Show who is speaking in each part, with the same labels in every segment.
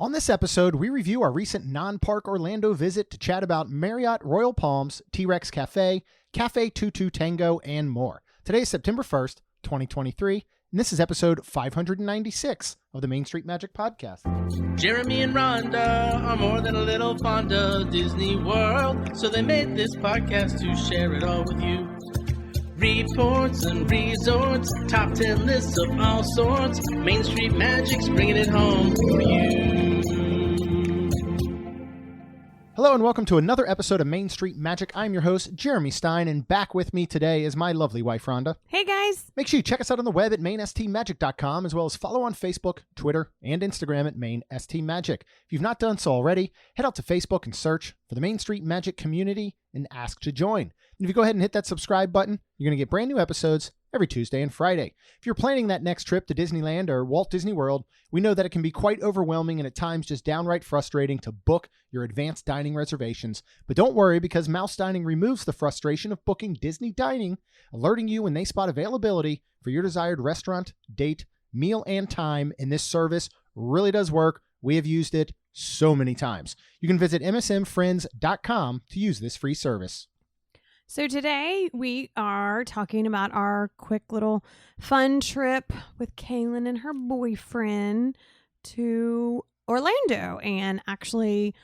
Speaker 1: On this episode, we review our recent non-park Orlando visit to chat about Marriott Royal Palms, T-Rex Cafe, Cafe Tu Tu Tango, and more. Today is September 1st, 2023, and this is episode 596 of the Main Street Magic Podcast.
Speaker 2: Jeremy and Rhonda are more than a little fond of Disney World, so they made this podcast to share it all with you. Reports and resorts, top 10 lists of all sorts. Main Street Magic's bringing it home for you.
Speaker 1: Hello and welcome to another episode of Main Street Magic. I'm your host, Jeremy Stein, and back with me today is my lovely wife, Rhonda.
Speaker 3: Hey, guys.
Speaker 1: Make sure you check us out on the web at mainstmagic.com, as well as follow on Facebook, Twitter, and Instagram at mainstmagic. If you've not done so already, head out to Facebook and search for the Main Street Magic community and ask to join. And if you go ahead and hit that subscribe button, you're going to get brand new episodes every Tuesday and Friday. If you're planning that next trip to Disneyland or Walt Disney World, we know that it can be quite overwhelming and at times just downright frustrating to book your advanced dining reservations. But don't worry, because Mouse Dining removes the frustration of booking Disney dining, alerting you when they spot availability for your desired restaurant, date, meal, and time. And this service really does work. We have used it so many times. You can visit msmfriends.com to use this free service.
Speaker 3: So today we are talking about our quick little fun trip with Kaylin and her boyfriend to Orlando, and actually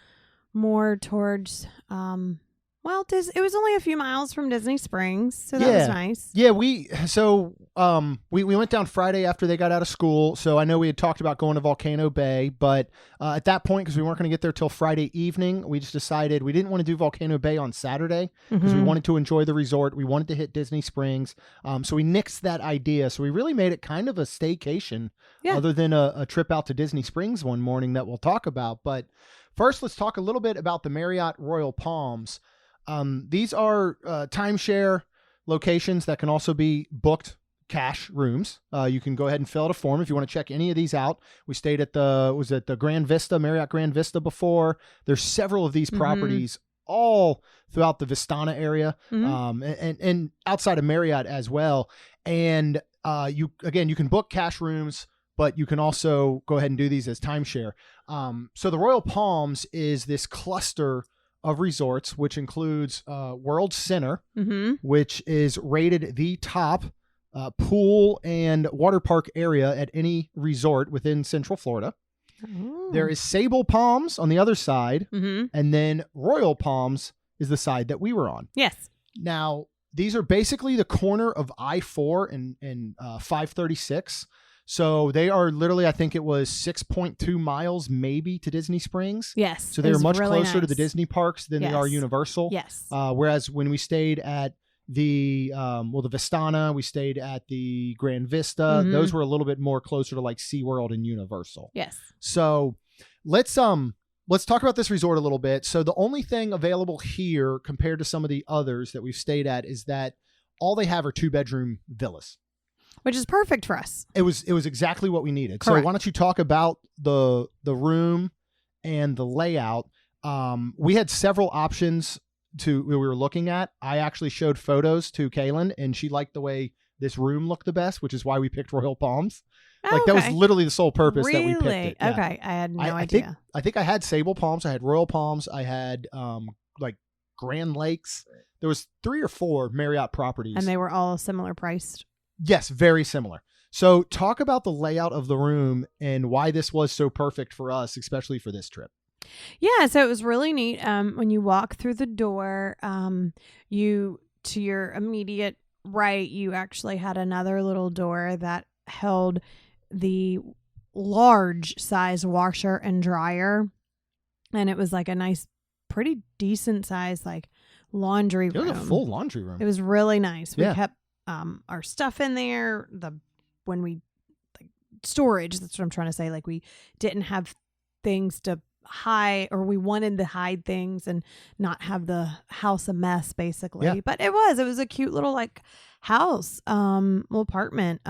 Speaker 3: more towards, it was only a few miles from Disney Springs, so that was nice.
Speaker 1: Yeah, we went down Friday after they got out of school, so I know we had talked about going to Volcano Bay, but at that point, because we weren't going to get there till Friday evening, we just decided we didn't want to do Volcano Bay on Saturday, because we wanted to enjoy the resort. We wanted to hit Disney Springs, so we nixed that idea. So we really made it kind of a staycation, other than a trip out to Disney Springs one morning that we'll talk about. But first, let's talk a little bit about the Marriott Royal Palms. These are timeshare locations that can also be booked cash rooms. You can go ahead and fill out a form if you want to check any of these out. We stayed at the Grand Vista, Marriott Grand Vista before. There's several of these properties all throughout the Vistana area, and outside of Marriott as well. And you can book cash rooms, but you can also go ahead and do these as timeshare. So the Royal Palms is this cluster of resorts, which includes World Center, which is rated the top pool and water park area at any resort within Central Florida. Oh. There is Sable Palms on the other side, and then Royal Palms is the side that we were on.
Speaker 3: Yes.
Speaker 1: Now, these are basically the corner of I-4 and 536. So they are literally, I think it was 6.2 miles maybe to Disney Springs.
Speaker 3: Yes.
Speaker 1: So they're much
Speaker 3: really
Speaker 1: closer to
Speaker 3: nice.
Speaker 1: the Disney parks than they are Universal.
Speaker 3: Yes.
Speaker 1: Whereas when we stayed at the Vistana, we stayed at the Grand Vista. Those were a little bit more closer to like SeaWorld and Universal.
Speaker 3: Yes.
Speaker 1: So let's talk about this resort a little bit. So the only thing available here compared to some of the others that we've stayed at is that all they have are 2-bedroom villas.
Speaker 3: Which is perfect for us.
Speaker 1: It was exactly what we needed.
Speaker 3: Correct.
Speaker 1: So why don't you talk about the room and the layout? We had several options we were looking at. I actually showed photos to Kaylin, and she liked the way this room looked the best, which is why we picked Royal Palms.
Speaker 3: Okay.
Speaker 1: That was literally the sole purpose that we picked
Speaker 3: Really?
Speaker 1: it. Yeah.
Speaker 3: Okay, I had no idea.
Speaker 1: I think I had Sable Palms, I had Royal Palms, I had like Grand Lakes. There was 3 or 4 Marriott properties,
Speaker 3: And they were all similar priced.
Speaker 1: Yes, very similar. So talk about the layout of the room and why this was so perfect for us, especially for this trip.
Speaker 3: Yeah, so it was really neat. When you walk through the door, you to your immediate right, you actually had another little door that held the large size washer and dryer. And it was like a nice, pretty decent size like laundry room.
Speaker 1: It was a full laundry room.
Speaker 3: It was really nice. We
Speaker 1: Yeah.
Speaker 3: kept our stuff in there. Storage, that's what I'm trying to say. Like, we didn't have things to hide, or we wanted to hide things and not have the house a mess, basically.
Speaker 1: Yeah.
Speaker 3: But it was a cute little like house, little apartment.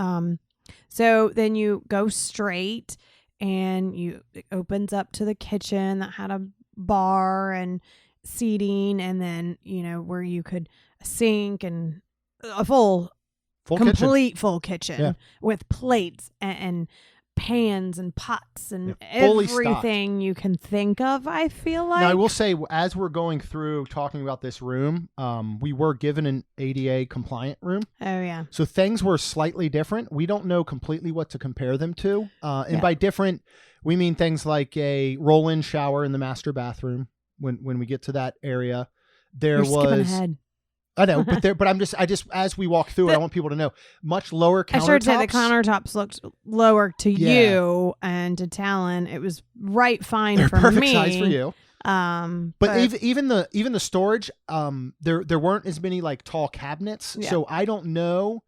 Speaker 3: So then you go straight and it opens up to the kitchen that had a bar and seating, and then, where you could sink and a full
Speaker 1: Full kitchen.
Speaker 3: complete full kitchen
Speaker 1: Yeah.
Speaker 3: with plates and pans and pots and
Speaker 1: fully
Speaker 3: everything you can think of, I feel like.
Speaker 1: Now, I will say, as we're going through talking about this room, we were given an ADA compliant room.
Speaker 3: Oh, yeah.
Speaker 1: So things were slightly different. We don't know completely what to compare them to. And by different, we mean things like a roll-in shower in the master bathroom when we get to that area.
Speaker 3: You're skipping ahead.
Speaker 1: I know, but I just as we walk through it, I want people to know much lower countertops.
Speaker 3: I started to say the countertops looked lower to you and to Talon. It was fine
Speaker 1: They're
Speaker 3: for
Speaker 1: perfect
Speaker 3: me.
Speaker 1: size for you. But even the storage, there weren't as many like tall cabinets, so I don't know.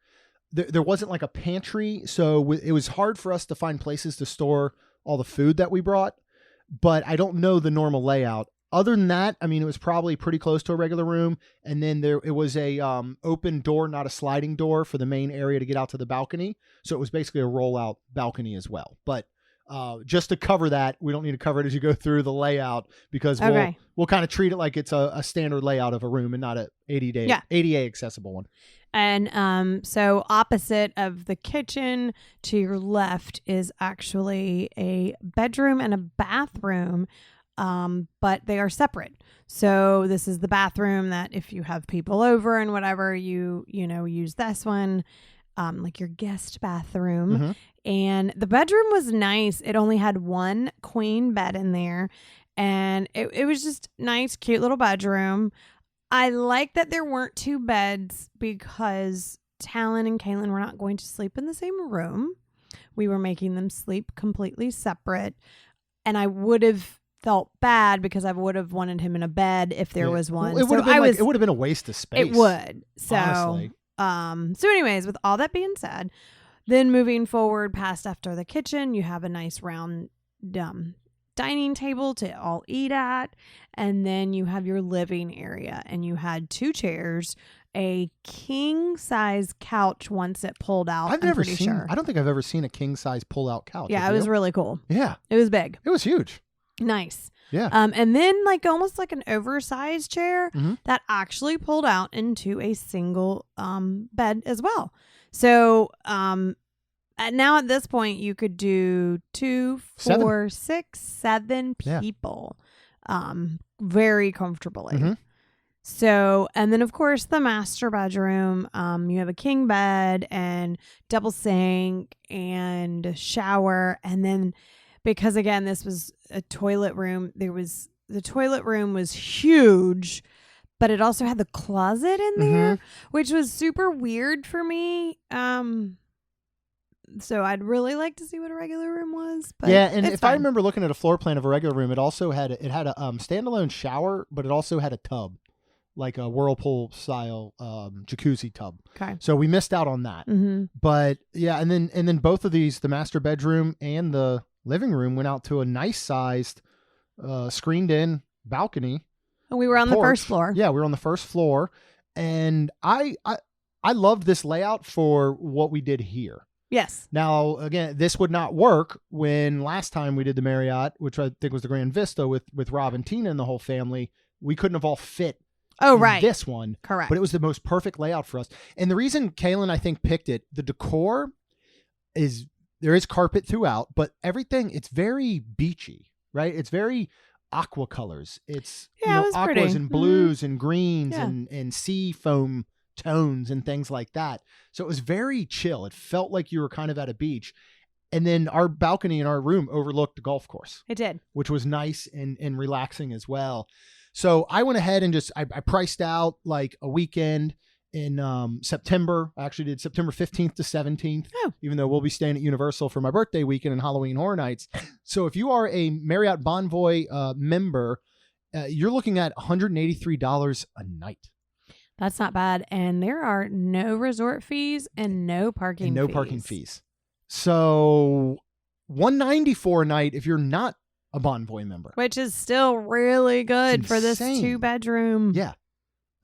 Speaker 1: There wasn't like a pantry, so it was hard for us to find places to store all the food that we brought. But I don't know the normal layout. Other than that, I mean, it was probably pretty close to a regular room. And then it was a open door, not a sliding door, for the main area to get out to the balcony. So it was basically a rollout balcony as well. But just to cover that, we don't need to cover it as you go through the layout, because we'll kind of treat it like it's a standard layout of a room and not a ADA accessible one.
Speaker 3: And so opposite of the kitchen to your left is actually a bedroom and a bathroom. But they are separate. So this is the bathroom that if you have people over and whatever, you use this one, like your guest bathroom.
Speaker 1: Mm-hmm.
Speaker 3: And the bedroom was nice. It only had one queen bed in there, and it was just nice, cute little bedroom. I like that there weren't two beds because Talon and Kaylin were not going to sleep in the same room. We were making them sleep completely separate, and I would have felt bad because I would have wanted him in a bed if there was one.
Speaker 1: It would have been a waste of space.
Speaker 3: It would. So,
Speaker 1: honestly.
Speaker 3: So anyways, with all that being said, then moving forward past after the kitchen, you have a nice round dining table to all eat at, and then you have your living area, and you had two chairs, a king size couch once it pulled out.
Speaker 1: I don't think I've ever seen a king size pull out couch.
Speaker 3: Yeah, it was really cool.
Speaker 1: Yeah,
Speaker 3: it was big.
Speaker 1: It was huge.
Speaker 3: Nice.
Speaker 1: Yeah.
Speaker 3: And then like almost like an oversized chair that actually pulled out into a single bed as well. So now at this point you could do 2, 4, 6, 7 people very comfortably.
Speaker 1: Mm-hmm.
Speaker 3: So, and then of course the master bedroom, you have a king bed and double sink and shower, and then because again, this was a toilet room. The toilet room was huge, but it also had the closet in there, which was super weird for me. So I'd really like to see what a regular room was. But
Speaker 1: yeah, and if I remember looking at a floor plan of a regular room, it also had a standalone shower, but it also had a tub, like a whirlpool style jacuzzi tub.
Speaker 3: Okay.
Speaker 1: So we missed out on that.
Speaker 3: Mm-hmm.
Speaker 1: But yeah, and then both of these, the master bedroom and the living room, went out to a nice sized screened in balcony.
Speaker 3: And we were on the first floor.
Speaker 1: Yeah, we were on the first floor, and I loved this layout for what we did here.
Speaker 3: Yes.
Speaker 1: Now, again, this would not work when last time we did the Marriott, which I think was the Grand Vista with Rob and Tina and the whole family. We couldn't have all fit in this one.
Speaker 3: Correct.
Speaker 1: But it was the most perfect layout for us. And the reason Kaylin, I think, picked it, the decor is, there is carpet throughout, but everything, it's very beachy, right? It's very aqua colors. It's aquas
Speaker 3: pretty.
Speaker 1: And blues and greens and sea foam tones and things like that. So it was very chill. It felt like you were kind of at a beach. And then our balcony in our room overlooked the golf course.
Speaker 3: It did.
Speaker 1: Which was nice and relaxing as well. So I went ahead and I priced out like a weekend in September. I actually did September 15th to 17th, even though we'll be staying at Universal for my birthday weekend and Halloween Horror Nights. So if you are a Marriott Bonvoy member, you're looking at $183 a night.
Speaker 3: That's not bad. And there are no resort fees and no parking fees.
Speaker 1: Parking fees. So $194 a night if you're not a Bonvoy member.
Speaker 3: Which is still really good for this 2-bedroom.
Speaker 1: Yeah.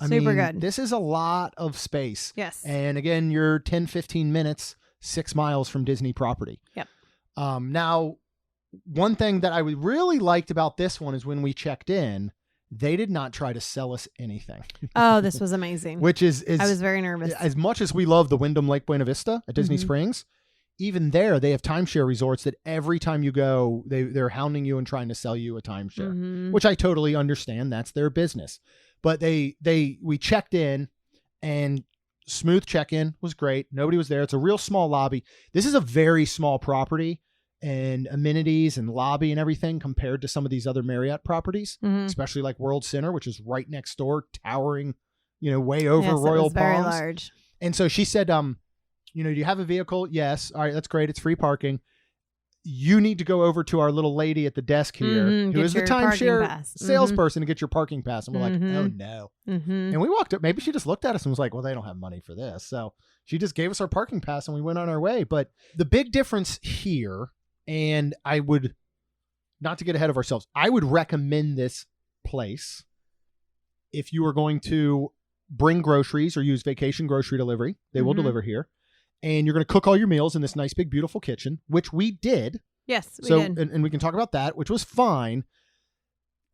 Speaker 3: Super good.
Speaker 1: This is a lot of space.
Speaker 3: Yes.
Speaker 1: And again, you're 10, 15 minutes, 6 miles from Disney property.
Speaker 3: Yep.
Speaker 1: Now, one thing that I really liked about this one is when we checked in, they did not try to sell us anything.
Speaker 3: Oh, this was amazing.
Speaker 1: Which is
Speaker 3: I was very nervous.
Speaker 1: As much as we love the Wyndham Lake Buena Vista at Disney Springs, even there, they have timeshare resorts that every time you go, they're hounding you and trying to sell you a timeshare, which I totally understand. That's their business. But we checked in, and smooth check-in was great. Nobody was there. It's a real small lobby. This is a very small property, and amenities and lobby and everything compared to some of these other Marriott properties, especially like World Center, which is right next door, towering, way over Royal Palms.
Speaker 3: Very large.
Speaker 1: And so she said, do you have a vehicle? Yes. All right, that's great. It's free parking. You need to go over to our little lady at the desk here, who is the timeshare salesperson, to get your parking pass. And we're like, oh no. And we walked up. Maybe she just looked at us and was like, well, they don't have money for this. So she just gave us our parking pass and we went on our way. But the big difference here, and I would, not to get ahead of ourselves, I would recommend this place if you are going to bring groceries or use vacation grocery delivery. They will deliver here. And you're going to cook all your meals in this nice, big, beautiful kitchen, which we did.
Speaker 3: Yes, we did.
Speaker 1: And we can talk about that, which was fine.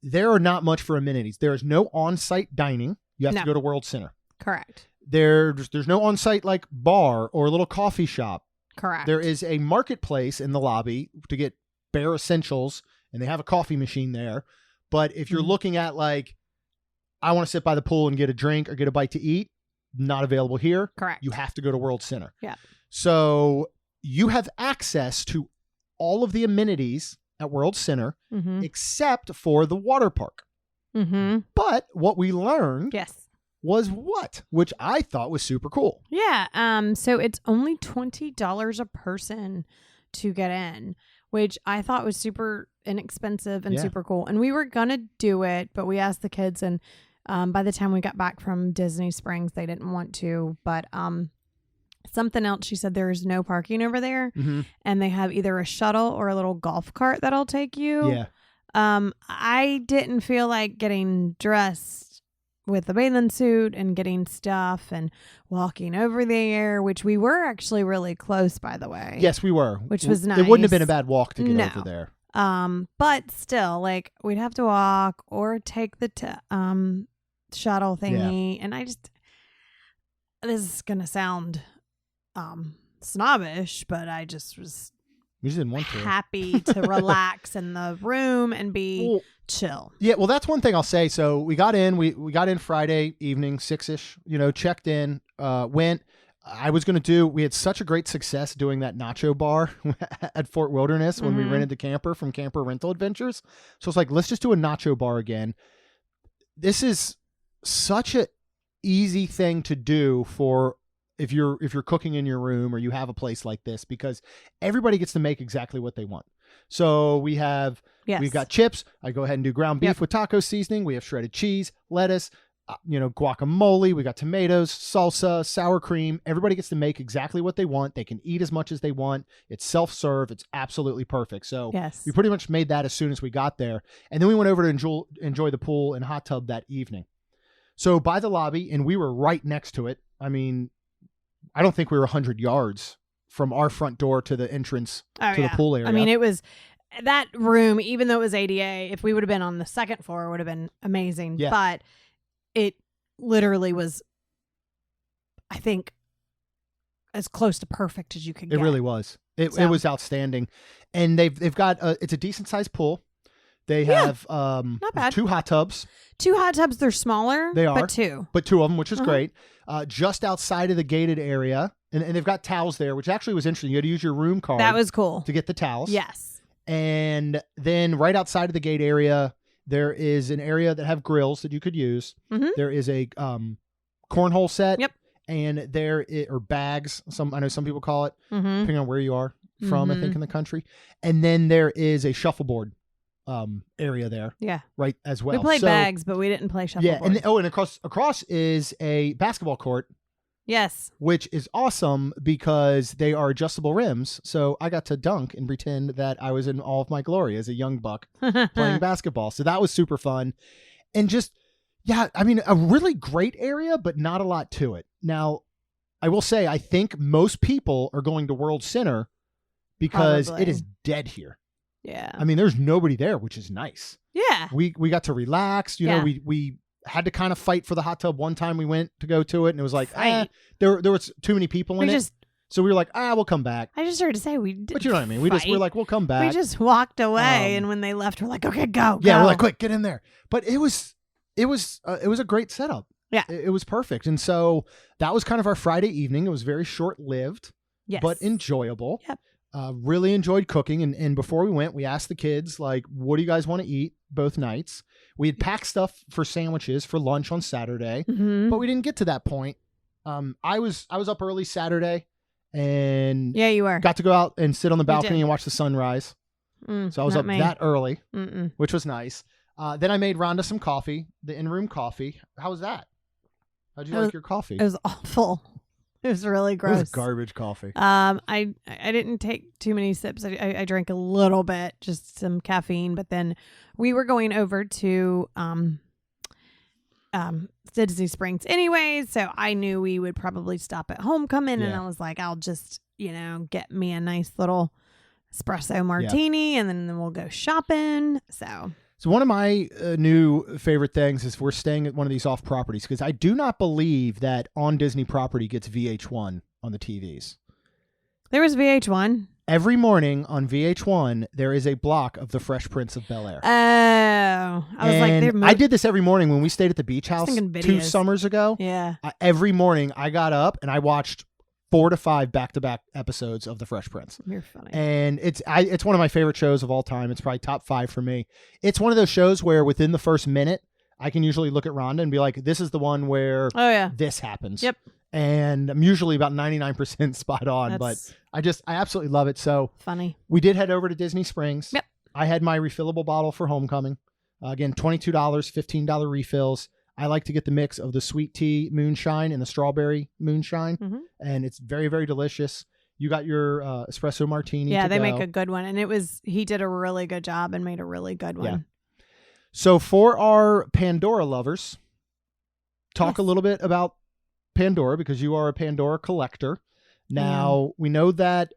Speaker 1: There are not much for amenities. There is no on-site dining. You have to go to World Center.
Speaker 3: Correct.
Speaker 1: There's no on-site like bar or a little coffee shop.
Speaker 3: Correct.
Speaker 1: There is a marketplace in the lobby to get bare essentials, and they have a coffee machine there. But if you're looking at like, I want to sit by the pool and get a drink or get a bite to eat, not available here.
Speaker 3: Correct.
Speaker 1: You have to go to World Center.
Speaker 3: Yeah.
Speaker 1: So you have access to all of the amenities at World Center except for the water park. But what we learned was which I thought was super cool.
Speaker 3: Yeah. So it's only $20 a person to get in, which I thought was super inexpensive and super cool. And we were going to do it, but we asked the kids, and by the time we got back from Disney Springs, they didn't want to. But something else, she said there is no parking over there, and they have either a shuttle or a little golf cart that'll take you.
Speaker 1: Yeah.
Speaker 3: I didn't feel like getting dressed with a bathing suit and getting stuff and walking over there, which we were actually really close, by the way.
Speaker 1: Yes, we were.
Speaker 3: Which was nice.
Speaker 1: It wouldn't have been a bad walk to get over there.
Speaker 3: But still, like, we'd have to walk or take the shuttle thingy. And this is going to sound snobbish, but I just was
Speaker 1: we just didn't want to.
Speaker 3: Happy to relax in the room and be chill.
Speaker 1: Yeah, well, that's one thing I'll say. So we got in, we got in Friday evening, 6-ish, checked in, went. We had such a great success doing that nacho bar at Fort Wilderness when we rented the camper from Camper Rental Adventures. So it's like, let's just do a nacho bar again. This is such a easy thing to do for if you're cooking in your room or you have a place like this, because everybody gets to make exactly what they want. So we've got chips. I go ahead and do ground beef with taco seasoning. We have shredded cheese, lettuce, guacamole. We got tomatoes, salsa, sour cream. Everybody gets to make exactly what they want. They can eat as much as they want. It's self-serve. It's absolutely perfect. So we pretty much made that as soon as we got there. And then we went over to enjoy the pool and hot tub that evening. So by the lobby, and we were right next to it. I mean, I don't think we were 100 yards from our front door to the entrance to the pool area.
Speaker 3: I mean, it was that room, even though it was ADA, if we would have been on the second floor, it would have been amazing. Yeah. But it literally was, I think, as close to perfect as you could get.
Speaker 1: It really was. It was outstanding. And they've got it's a decent sized pool. They have
Speaker 3: not bad.
Speaker 1: 2 hot tubs.
Speaker 3: 2 hot tubs. They're smaller.
Speaker 1: They are.
Speaker 3: But
Speaker 1: 2 of them, which is great. Just outside of the gated area. And they've got towels there, which actually was interesting. You had to use your room card.
Speaker 3: That was cool.
Speaker 1: To get the towels.
Speaker 3: Yes.
Speaker 1: And then right outside of the gate area, there is an area that have grills that you could use. There is a cornhole set.
Speaker 3: Yep.
Speaker 1: And or bags. I know some people call it, depending on where you are from, I think, in the country. And then there is a shuffleboard area there. Yeah. Right as well.
Speaker 3: We played bags, but we didn't play shuffleboard.
Speaker 1: Yeah. And across is a basketball court.
Speaker 3: Yes.
Speaker 1: Which is awesome because they are adjustable rims. So I got to dunk and pretend that I was in all of my glory as a young buck playing basketball. So that was super fun. And just, I mean, a really great area, but not a lot to it. Now, I will say, I think most people are going to World Center because it is dead here. Yeah. I mean, there's nobody there, which is nice.
Speaker 3: Yeah.
Speaker 1: We got to relax. We had to kind of fight for the hot tub one time we went to go to it, and it was like, there was too many people in it. So we were like, we'll come back.
Speaker 3: I just heard to say we did.
Speaker 1: But you know what I mean? We're like, we'll come back.
Speaker 3: We just walked away, and when they left, we're like, okay, go.
Speaker 1: Yeah,
Speaker 3: go.
Speaker 1: we're like, quick, get in there. But it was a great setup.
Speaker 3: Yeah.
Speaker 1: It was perfect. And so that was kind of our Friday evening. It was very short-lived,
Speaker 3: Yes.
Speaker 1: but enjoyable.
Speaker 3: Yep.
Speaker 1: Really enjoyed cooking. And before we went, we asked the kids, like, what do you guys want to eat both nights? We had packed stuff for sandwiches for lunch on Saturday,
Speaker 3: Mm-hmm.
Speaker 1: but we didn't get to that point. I was up early Saturday and
Speaker 3: Yeah, you were.
Speaker 1: got to go out and sit on the balcony
Speaker 3: did.
Speaker 1: and watch the sunrise. So I was
Speaker 3: not
Speaker 1: up
Speaker 3: me.
Speaker 1: that early,
Speaker 3: Mm-mm.
Speaker 1: which was nice. Then I made Rhonda some coffee, the in-room coffee. How was that? How'd you like your coffee?
Speaker 3: It was awful. It was really
Speaker 1: It
Speaker 3: gross.
Speaker 1: was garbage coffee.
Speaker 3: I didn't take too many sips. I drank a little bit, just some caffeine. But then we were going over to Disney Springs anyways, so I knew we would probably stop at Homecoming, and
Speaker 1: Yeah.
Speaker 3: I was like, I'll just get me a nice little espresso martini, and then we'll go shopping. So
Speaker 1: one of my new favorite things is we're staying at one of these off properties because I do not believe that on Disney property gets VH1 on the TVs.
Speaker 3: there was VH1.
Speaker 1: Every morning on VH1, there is a block of The Fresh Prince of Bel-Air.
Speaker 3: Oh, I was like, they're
Speaker 1: I did this every morning when we stayed at the beach house
Speaker 3: thinking
Speaker 1: 2
Speaker 3: videos.
Speaker 1: summers ago.
Speaker 3: Yeah.
Speaker 1: Every morning I got up and I watched 4 to 5 back-to-back episodes of The Fresh Prince.
Speaker 3: You're funny.
Speaker 1: And it's one of my favorite shows of all time. It's probably top 5 for me. It's one of those shows where within the first minute, I can usually look at Rhonda and be like, this is the one where
Speaker 3: Oh yeah.
Speaker 1: this happens.
Speaker 3: Yep.
Speaker 1: And I'm usually about 99% spot on,
Speaker 3: That's
Speaker 1: but I absolutely love it. So
Speaker 3: funny.
Speaker 1: we did head over to Disney Springs.
Speaker 3: Yep.
Speaker 1: I had my refillable bottle for Homecoming. Again, $22, $15 refills. I like to get the mix of the sweet tea moonshine and the strawberry moonshine,
Speaker 3: Mm-hmm.
Speaker 1: and it's very, very delicious. You got your espresso martini.
Speaker 3: Yeah,
Speaker 1: to
Speaker 3: they
Speaker 1: go.
Speaker 3: make a good one, and he did a really good job and made a really good one.
Speaker 1: Yeah. So for our Pandora lovers, talk a
Speaker 3: Yes.
Speaker 1: little bit about Pandora because you are a Pandora collector. Now, we know that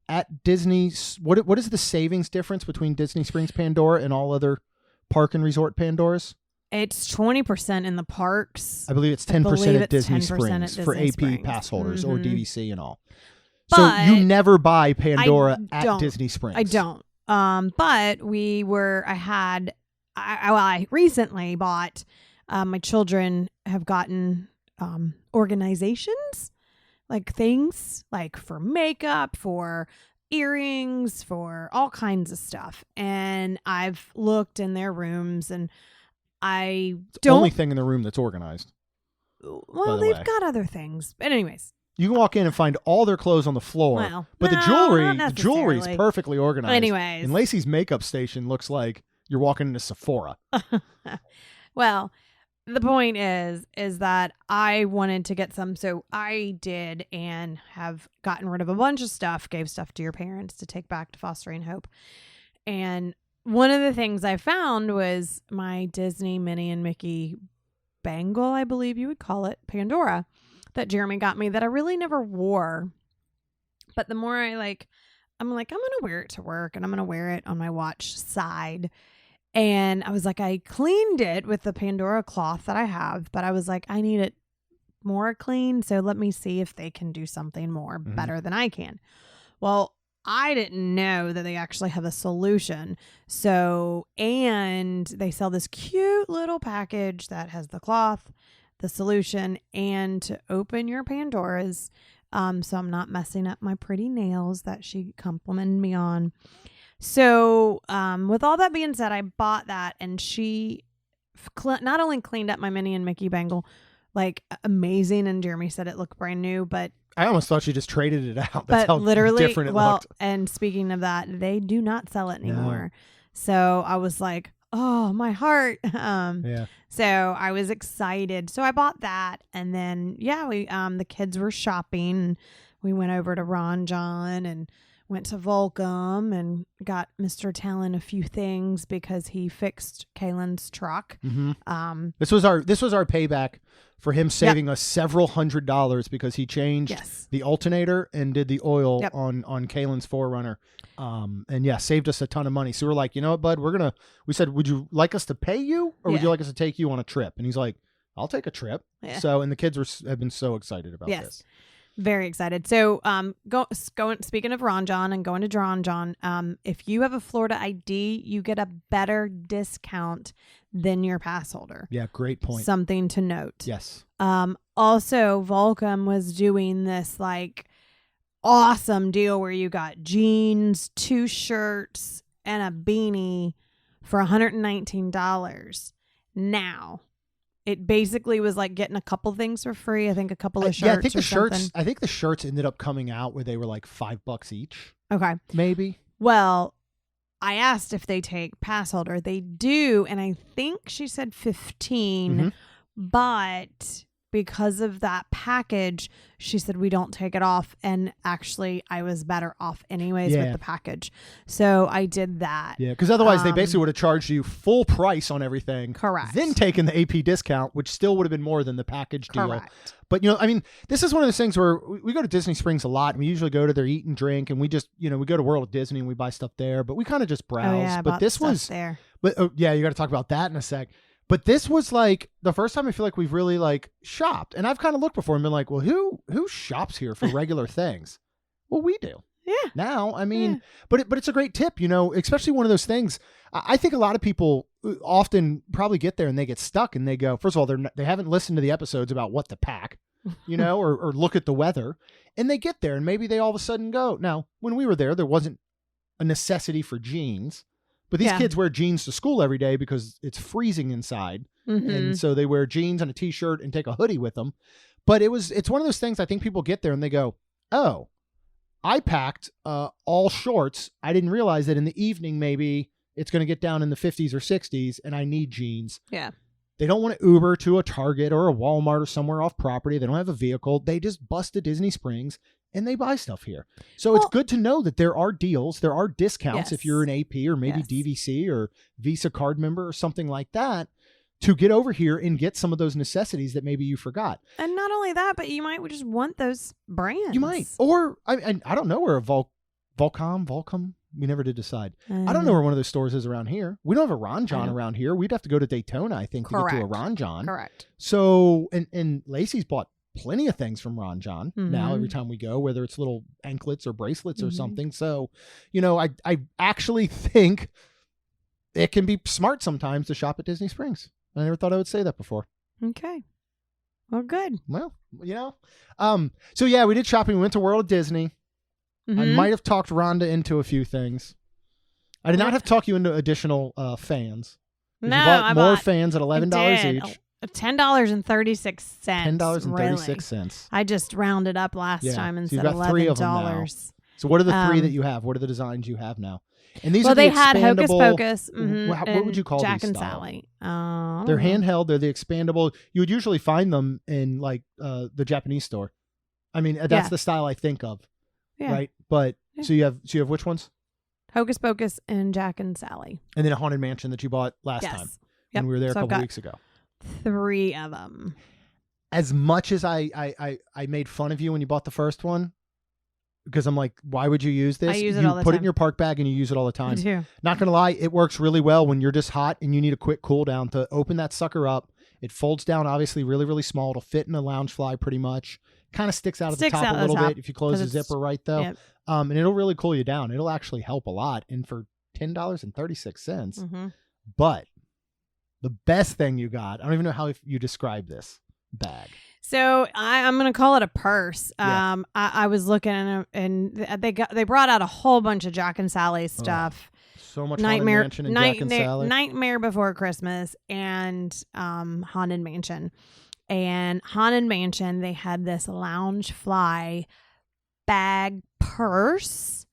Speaker 1: at Disney's, what is the savings difference between Disney Springs Pandora and all other park and resort Pandoras?
Speaker 3: It's 20% in the parks.
Speaker 1: I believe it's
Speaker 3: I
Speaker 1: 10%
Speaker 3: believe
Speaker 1: at
Speaker 3: it's
Speaker 1: Disney
Speaker 3: 10%
Speaker 1: Springs
Speaker 3: at
Speaker 1: for
Speaker 3: Disney
Speaker 1: AP
Speaker 3: Springs.
Speaker 1: pass holders or
Speaker 3: Mhm.
Speaker 1: DVC and all.
Speaker 3: But
Speaker 1: so you never buy Pandora
Speaker 3: I
Speaker 1: at
Speaker 3: don't.
Speaker 1: Disney Springs.
Speaker 3: I don't. But I recently bought, my children have gotten organizations, like things like for makeup, for earrings, for all kinds of stuff. And I've looked in their rooms and I
Speaker 1: It's the
Speaker 3: don't.
Speaker 1: only thing in the room that's organized.
Speaker 3: Well,
Speaker 1: the
Speaker 3: they've
Speaker 1: way.
Speaker 3: got other things. But anyways.
Speaker 1: You can walk in and find all their clothes on the floor,
Speaker 3: Well,
Speaker 1: but
Speaker 3: no,
Speaker 1: the
Speaker 3: not
Speaker 1: jewelry's
Speaker 3: necessarily.
Speaker 1: perfectly organized.
Speaker 3: Anyways.
Speaker 1: And Lacey's makeup station looks like you're walking into Sephora.
Speaker 3: Well, the point is that I wanted to get some, so I did and have gotten rid of a bunch of stuff, gave stuff to your parents to take back to Fostering Hope. And one of the things I found was my Disney Minnie and Mickey bangle, I believe you would call it, Pandora, that Jeremy got me that I really never wore. But the more I'm like, I'm going to wear it to work and I'm going to wear it on my watch side. And I was like, I cleaned it with the Pandora cloth that I have, but I was like, I need it more clean. So let me see if they can do something more better than I can. Well, I didn't know that they actually have a solution. So, and they sell this cute little package that has the cloth, the solution, and to open your Pandoras. So I'm not messing up my pretty nails that she complimented me on. So, with all that being said, I bought that, and she not only cleaned up my Minnie and Mickey bangle, like amazing, and Jeremy said it looked brand new, but
Speaker 1: I almost thought she just traded it out. That's how
Speaker 3: literally,
Speaker 1: different it
Speaker 3: well,
Speaker 1: looked.
Speaker 3: and speaking of that, they do not sell it anymore. So I was like, oh, my heart.
Speaker 1: Yeah.
Speaker 3: So I was excited. So I bought that, and then we the kids were shopping. We went over to Ron John and went to Volcom and got Mr. Talon a few things because he fixed Kaylin's truck.
Speaker 1: Mm-hmm. This was our payback for him saving us several $100s because he changed the alternator and did the oil on Kaylin's 4Runner. And saved us a ton of money. So we're like, you know what, bud, we said, would you like us to pay you or would you like us to take you on a trip? And he's like, I'll take a trip.
Speaker 3: Yeah.
Speaker 1: So, and the kids have been so excited about this.
Speaker 3: Very excited. So, speaking of Ron John and going to Ron John, if you have a Florida ID, you get a better discount than your pass holder.
Speaker 1: Yeah, great point.
Speaker 3: Something to note.
Speaker 1: Yes.
Speaker 3: Also, Volcom was doing this like awesome deal where you got jeans, 2 shirts, and a beanie for $119. Now, it basically was like getting a couple things for free. I think a couple of shirts.
Speaker 1: Yeah, I think the
Speaker 3: something.
Speaker 1: shirts. I think the shirts ended up coming out where they were like $5 each.
Speaker 3: Okay.
Speaker 1: Maybe.
Speaker 3: Well, I asked if they take pass holder. They do, and I think she said 15, but because of that package, she said we don't take it off. And actually, I was better off anyways with the package. So I did that.
Speaker 1: Yeah, because otherwise they basically would have charged you full price on everything.
Speaker 3: Correct.
Speaker 1: Then taken the AP discount, which still would have been more than the package deal.
Speaker 3: Correct.
Speaker 1: But, I mean, this is one of those things where we go to Disney Springs a lot. And we usually go to their eat and drink, and we just, we go to World of Disney and we buy stuff there. But we kind of just browse.
Speaker 3: Oh, yeah,
Speaker 1: but this was
Speaker 3: there.
Speaker 1: But yeah, you got to talk about that in a sec. But this was like the first time I feel like we've really like shopped. And I've kind of looked before and been like, well, who shops here for regular things? Well, we do.
Speaker 3: Yeah.
Speaker 1: Now, I mean, but it's a great tip, especially one of those things. I think a lot of people often probably get there and they get stuck and they go, first of all, they haven't listened to the episodes about what to pack, or look at the weather, and they get there and maybe they all of a sudden go. Now, when we were there wasn't a necessity for jeans. But these kids wear jeans to school every day because it's freezing inside. And so they wear jeans and a t-shirt and take a hoodie with them. But it's one of those things I think people get there and they go, oh, I packed all shorts. I didn't realize that in the evening maybe it's going to get down in the 50s or 60s and I need jeans.
Speaker 3: Yeah.
Speaker 1: They don't want to Uber to a Target or a Walmart or somewhere off property. They don't have a vehicle. They just bust to Disney Springs and they buy stuff here. So it's good to know that there are deals, there are discounts if you're an AP or maybe DVC or Visa card member or something like that to get over here and get some of those necessities that maybe you forgot.
Speaker 3: And not only that, but you might just want those brands.
Speaker 1: You might. Or I don't know where a Volcom, we never did decide. I don't know where one of those stores is around here. We don't have a Ron John around here. We'd have to go to Daytona, I think, to get to a Ron John.
Speaker 3: Correct.
Speaker 1: So, and Lacey's bought plenty of things from Ron John now every time we go, whether it's little anklets or bracelets or something. So, I actually think it can be smart sometimes to shop at Disney Springs. I never thought I would say that before.
Speaker 3: Okay. Well, good.
Speaker 1: Well, so yeah, we did shopping. We went to World of Disney. I might have talked Rhonda into a few things. I did not have to talk you into additional fans.
Speaker 3: No,
Speaker 1: you bought
Speaker 3: I
Speaker 1: more
Speaker 3: bought
Speaker 1: fans at $11 each.
Speaker 3: $10.36.
Speaker 1: $10.36.
Speaker 3: Really. I just rounded up last time and
Speaker 1: so
Speaker 3: said
Speaker 1: you've got $3 of them now. So what are the 3 that you have? What are the designs you have now? And these are
Speaker 3: they
Speaker 1: the
Speaker 3: had Hocus
Speaker 1: expandable-
Speaker 3: Pocus.
Speaker 1: What would you call
Speaker 3: Jack
Speaker 1: these
Speaker 3: and
Speaker 1: style?
Speaker 3: Sally.
Speaker 1: They're handheld. They're the expandable. You would usually find them in like the Japanese store. I mean, that's the style I think of.
Speaker 3: Yeah.
Speaker 1: Right. But so you have which ones?
Speaker 3: Hocus Pocus and Jack and Sally.
Speaker 1: And then a Haunted Mansion that you bought last time when we were there a couple weeks ago.
Speaker 3: 3 of them.
Speaker 1: As much as I made fun of you when you bought the first one, because I'm like, why would you use this?
Speaker 3: I use it
Speaker 1: you
Speaker 3: all the
Speaker 1: put
Speaker 3: time.
Speaker 1: it in your park bag and you use it all the time.
Speaker 3: Me too.
Speaker 1: Not gonna lie, it works really well when you're just hot and you need a quick cool down to open that sucker up. It folds down obviously really, really small. It'll fit in a lounge fly pretty much. Kind of sticks out at the top a little bit if you close the zipper right though.
Speaker 3: Yep.
Speaker 1: And it'll really cool you down. It'll actually help a lot. And for $10.36, but the best thing you got, I don't even know how you describe this bag.
Speaker 3: So I'm going to call it a purse.
Speaker 1: Yeah.
Speaker 3: I was looking and they brought out a whole bunch of Jack and Sally stuff.
Speaker 1: So much Haunted Mansion and Jack and Sally.
Speaker 3: Nightmare Before Christmas and Haunted Mansion. And Haunted Mansion, they had this lounge fly bag purse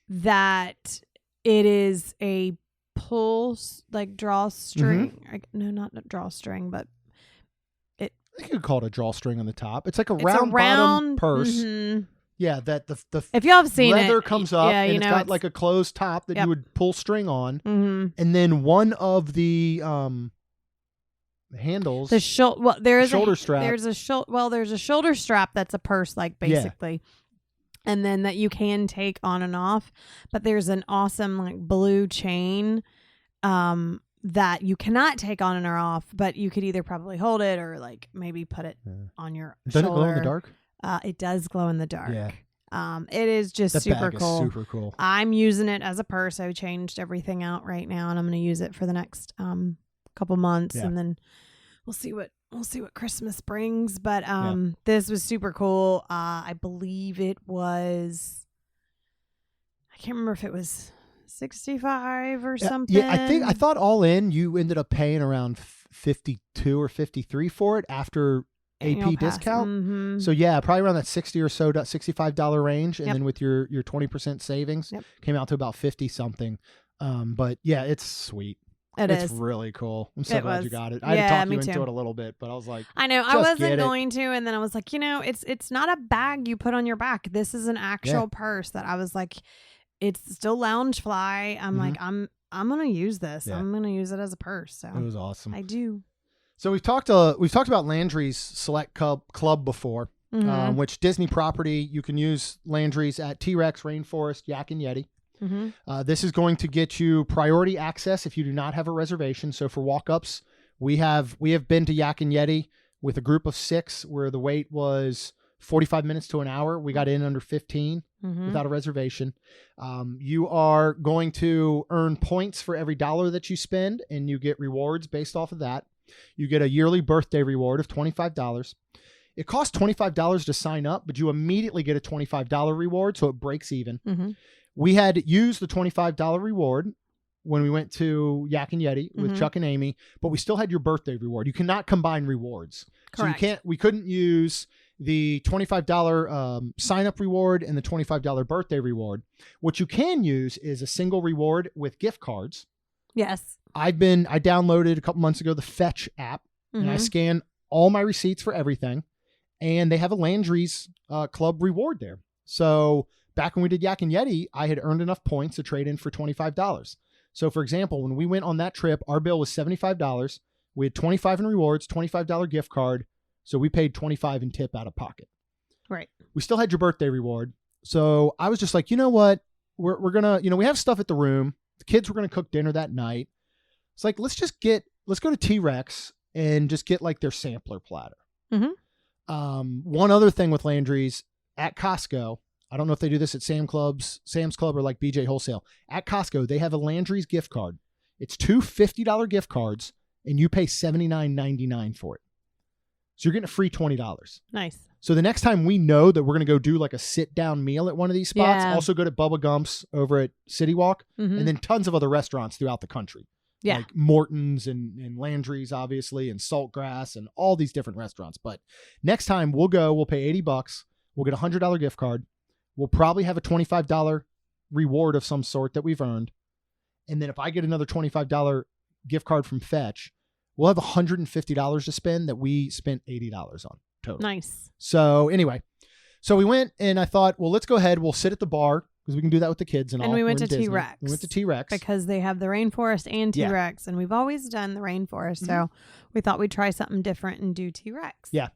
Speaker 3: that it is a drawstring. No, not a drawstring, but
Speaker 1: I think you could call it a drawstring on the top. It's like a round bottom purse. Yeah, that the
Speaker 3: if y'all have seen
Speaker 1: leather
Speaker 3: it,
Speaker 1: comes up and it's got
Speaker 3: it's
Speaker 1: like a closed top that you would pull string on. And then one of the handles,
Speaker 3: the shoulder
Speaker 1: strap.
Speaker 3: There's a shoulder strap that's a purse, like basically. And then that you can take on and off, but there's an awesome like blue chain that you cannot take on and or off, but you could either probably hold it or like maybe put it on your
Speaker 1: Doesn't
Speaker 3: shoulder.
Speaker 1: it glow in the dark?
Speaker 3: It does glow in the dark.
Speaker 1: Yeah.
Speaker 3: It is just
Speaker 1: That
Speaker 3: super
Speaker 1: bag
Speaker 3: cool.
Speaker 1: is super cool.
Speaker 3: I'm using it as a purse. I changed everything out right now, and I'm going to use it for the next couple months,
Speaker 1: Yeah.
Speaker 3: and then we'll see what Christmas brings. But this was super cool. I believe it was. I can't remember if it was 65 or something.
Speaker 1: Yeah, I thought all in you ended up paying around 52 or 53 for it after
Speaker 3: Annual
Speaker 1: AP
Speaker 3: pass.
Speaker 1: discount.
Speaker 3: Mhm.
Speaker 1: So yeah, probably around that $60 or so, $65 range, and
Speaker 3: Yep.
Speaker 1: then with your 20% savings, came out to about 50 something. But yeah, it's sweet. It's really cool. I'm so glad you got it. I had to talk you into it a little bit, but I was like,
Speaker 3: I know I
Speaker 1: just
Speaker 3: wasn't
Speaker 1: get it.
Speaker 3: going to, and then I was like, it's not a bag you put on your back. This is an actual purse that I was like, it's still Loungefly. I'm like, I'm gonna use this.
Speaker 1: Yeah.
Speaker 3: I'm gonna use it as a purse. So
Speaker 1: It was awesome.
Speaker 3: I do.
Speaker 1: So we've talked about Landry's Select Club before,
Speaker 3: Mhm.
Speaker 1: which Disney property. You can use Landry's at T-Rex, Rainforest, Yak and Yeti.
Speaker 3: Mhm.
Speaker 1: This is going to get you priority access if you do not have a reservation. So for walk-ups, we have been to Yak and Yeti with a group of 6 where the wait was 45 minutes to an hour. We got in under 15 without a reservation. You are going to earn points for every dollar that you spend, and you get rewards based off of that. You get a yearly birthday reward of $25. It costs $25 to sign up, but you immediately get a $25 reward, so it breaks even.
Speaker 3: Mhm.
Speaker 1: We had used the $25 reward when we went to Yak and Yeti with Chuck and Amy, but we still had your birthday reward. You cannot combine rewards.
Speaker 3: Correct.
Speaker 1: So we couldn't use the $25 sign-up reward and the $25 birthday reward. What you can use is a single reward with gift cards.
Speaker 3: Yes.
Speaker 1: I downloaded a couple months ago the Fetch app, and I scan all my receipts for everything, and they have a Landry's Club reward there. So back when we did Yak and Yeti, I had earned enough points to trade in for $25. So for example, when we went on that trip, our bill was $75. We had $25 in rewards, $25 gift card. So we paid $25 in tip out of pocket.
Speaker 3: Right.
Speaker 1: We still had your birthday reward. So I was just like, you know what? We're going to, we have stuff at the room. The kids were going to cook dinner that night. It's like, let's go to T-Rex and just get like their sampler platter. One other thing with Landry's at Costco, I don't know if they do this at Sam's Club or like BJ Wholesale. At Costco, they have a Landry's gift card. It's 2 $50 gift cards, and you pay $79.99 for it. So you're getting a free $20.
Speaker 3: Nice.
Speaker 1: So the next time we know that we're going to go do like a sit-down meal at one of these spots, also go to Bubba Gump's over at City Walk, and then tons of other restaurants throughout the country.
Speaker 3: Yeah.
Speaker 1: Like Morton's and Landry's, obviously, and Saltgrass and all these different restaurants. But next time we'll pay $80. We'll get a $100 gift card. We'll probably have a $25 reward of some sort that we've earned. And then if I get another $25 gift card from Fetch, we'll have $150 to spend that we spent $80 on total.
Speaker 3: Nice.
Speaker 1: So anyway, we went and I thought, well, let's go ahead. We'll sit at the bar because we can do that with the kids and all.
Speaker 3: And we went
Speaker 1: We're
Speaker 3: to
Speaker 1: in Disney.
Speaker 3: T-Rex.
Speaker 1: We went to T-Rex.
Speaker 3: Because they have the rainforest and T-Rex, and we've always done the rainforest. So we thought we'd try something different and do T-Rex.
Speaker 1: Yeah.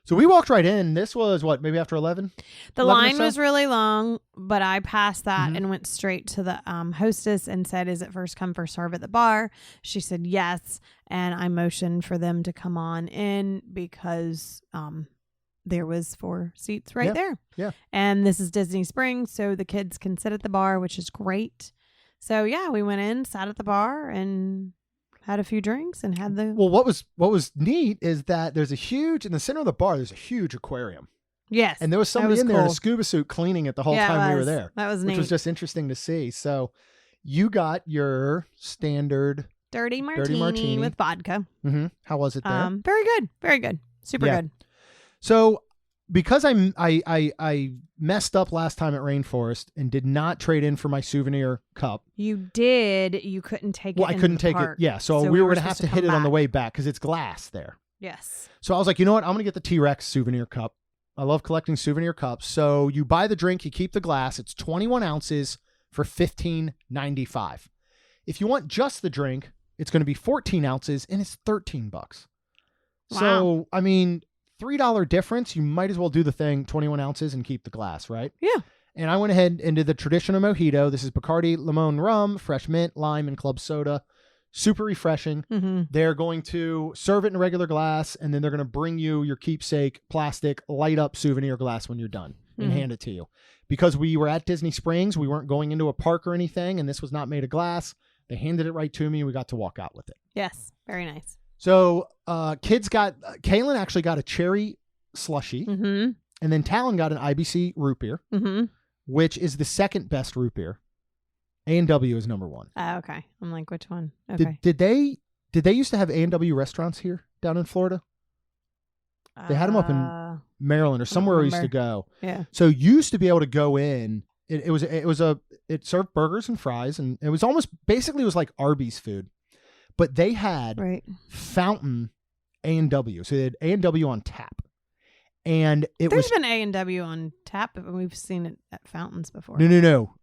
Speaker 1: So we walked right in. This was what, maybe after 11?
Speaker 3: The line was really long, but I passed that and went straight to the hostess and said, is it first come, first serve at the bar? She said yes. And I motioned for them to come on in because there was 4 seats right there.
Speaker 1: Yeah.
Speaker 3: And this is Disney Springs, so the kids can sit at the bar, which is great. So yeah, we went in, sat at the bar, and had a few drinks and had the.
Speaker 1: Well, what was neat is that there's in the center of the bar, there's a huge aquarium.
Speaker 3: Yes.
Speaker 1: And there was somebody in there in a scuba suit cleaning it the whole time we were there.
Speaker 3: That was neat.
Speaker 1: Which was just interesting to see. So you got your standard
Speaker 3: dirty martini with vodka.
Speaker 1: How was it there?
Speaker 3: Very good. Very good. Super good.
Speaker 1: So because I messed up last time at Rainforest and did not trade in for my souvenir cup.
Speaker 3: You did. You couldn't take it.
Speaker 1: Well, I couldn't take it. Yeah. So we were going to have to hit it on the way back because it's glass there.
Speaker 3: Yes.
Speaker 1: So I was like, you know what? I'm going to get the T-Rex souvenir cup. I love collecting souvenir cups. So you buy the drink, you keep the glass. It's 21 ounces for $15.95. If you want just the drink, it's going to be 14 ounces and it's $13. Wow. So, I mean, $3 difference. You might as well do the thing, 21 ounces and keep the glass, right?
Speaker 3: Yeah.
Speaker 1: And I went ahead and did the traditional mojito. This is Bacardi Limon Rum, fresh mint, lime, and club soda. super refreshing.
Speaker 3: Mm-hmm.
Speaker 1: They're going to serve it in a regular glass, and then they're going to bring you your keepsake plastic light up souvenir glass when you're done and hand it to you. Because we were at Disney Springs, we weren't going into a park or anything, and this was not made of glass. They handed it right to me. We got to walk out with it.
Speaker 3: Yes, very nice.
Speaker 1: So Kaylin actually got a cherry slushy,
Speaker 3: Mm-hmm.
Speaker 1: and then Talon got an IBC root beer,
Speaker 3: Mm-hmm.
Speaker 1: which is the second best root beer. A&W is number one.
Speaker 3: Okay. I'm like, which one? Okay.
Speaker 1: Did they used to have A&W restaurants here down in Florida? They had them up in Maryland or somewhere I used to go.
Speaker 3: Yeah.
Speaker 1: So you used to be able to go in. It served burgers and fries, and it was almost basically it was like Arby's food, but they had fountain A&W. So they had A&W on tap, and
Speaker 3: There's been A&W on tap, but we've seen it at fountains before.
Speaker 1: No.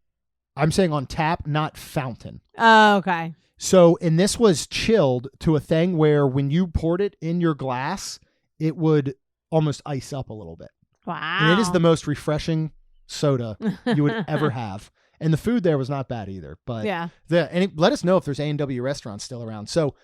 Speaker 1: I'm saying on tap, not fountain.
Speaker 3: Oh, okay.
Speaker 1: So, and this was chilled to a thing where when you poured it in your glass, it would almost ice up a little bit.
Speaker 3: Wow.
Speaker 1: And it is the most refreshing soda you would ever have. And the food there was not bad either. But
Speaker 3: yeah.
Speaker 1: Let us know if there's A&W restaurants still around. So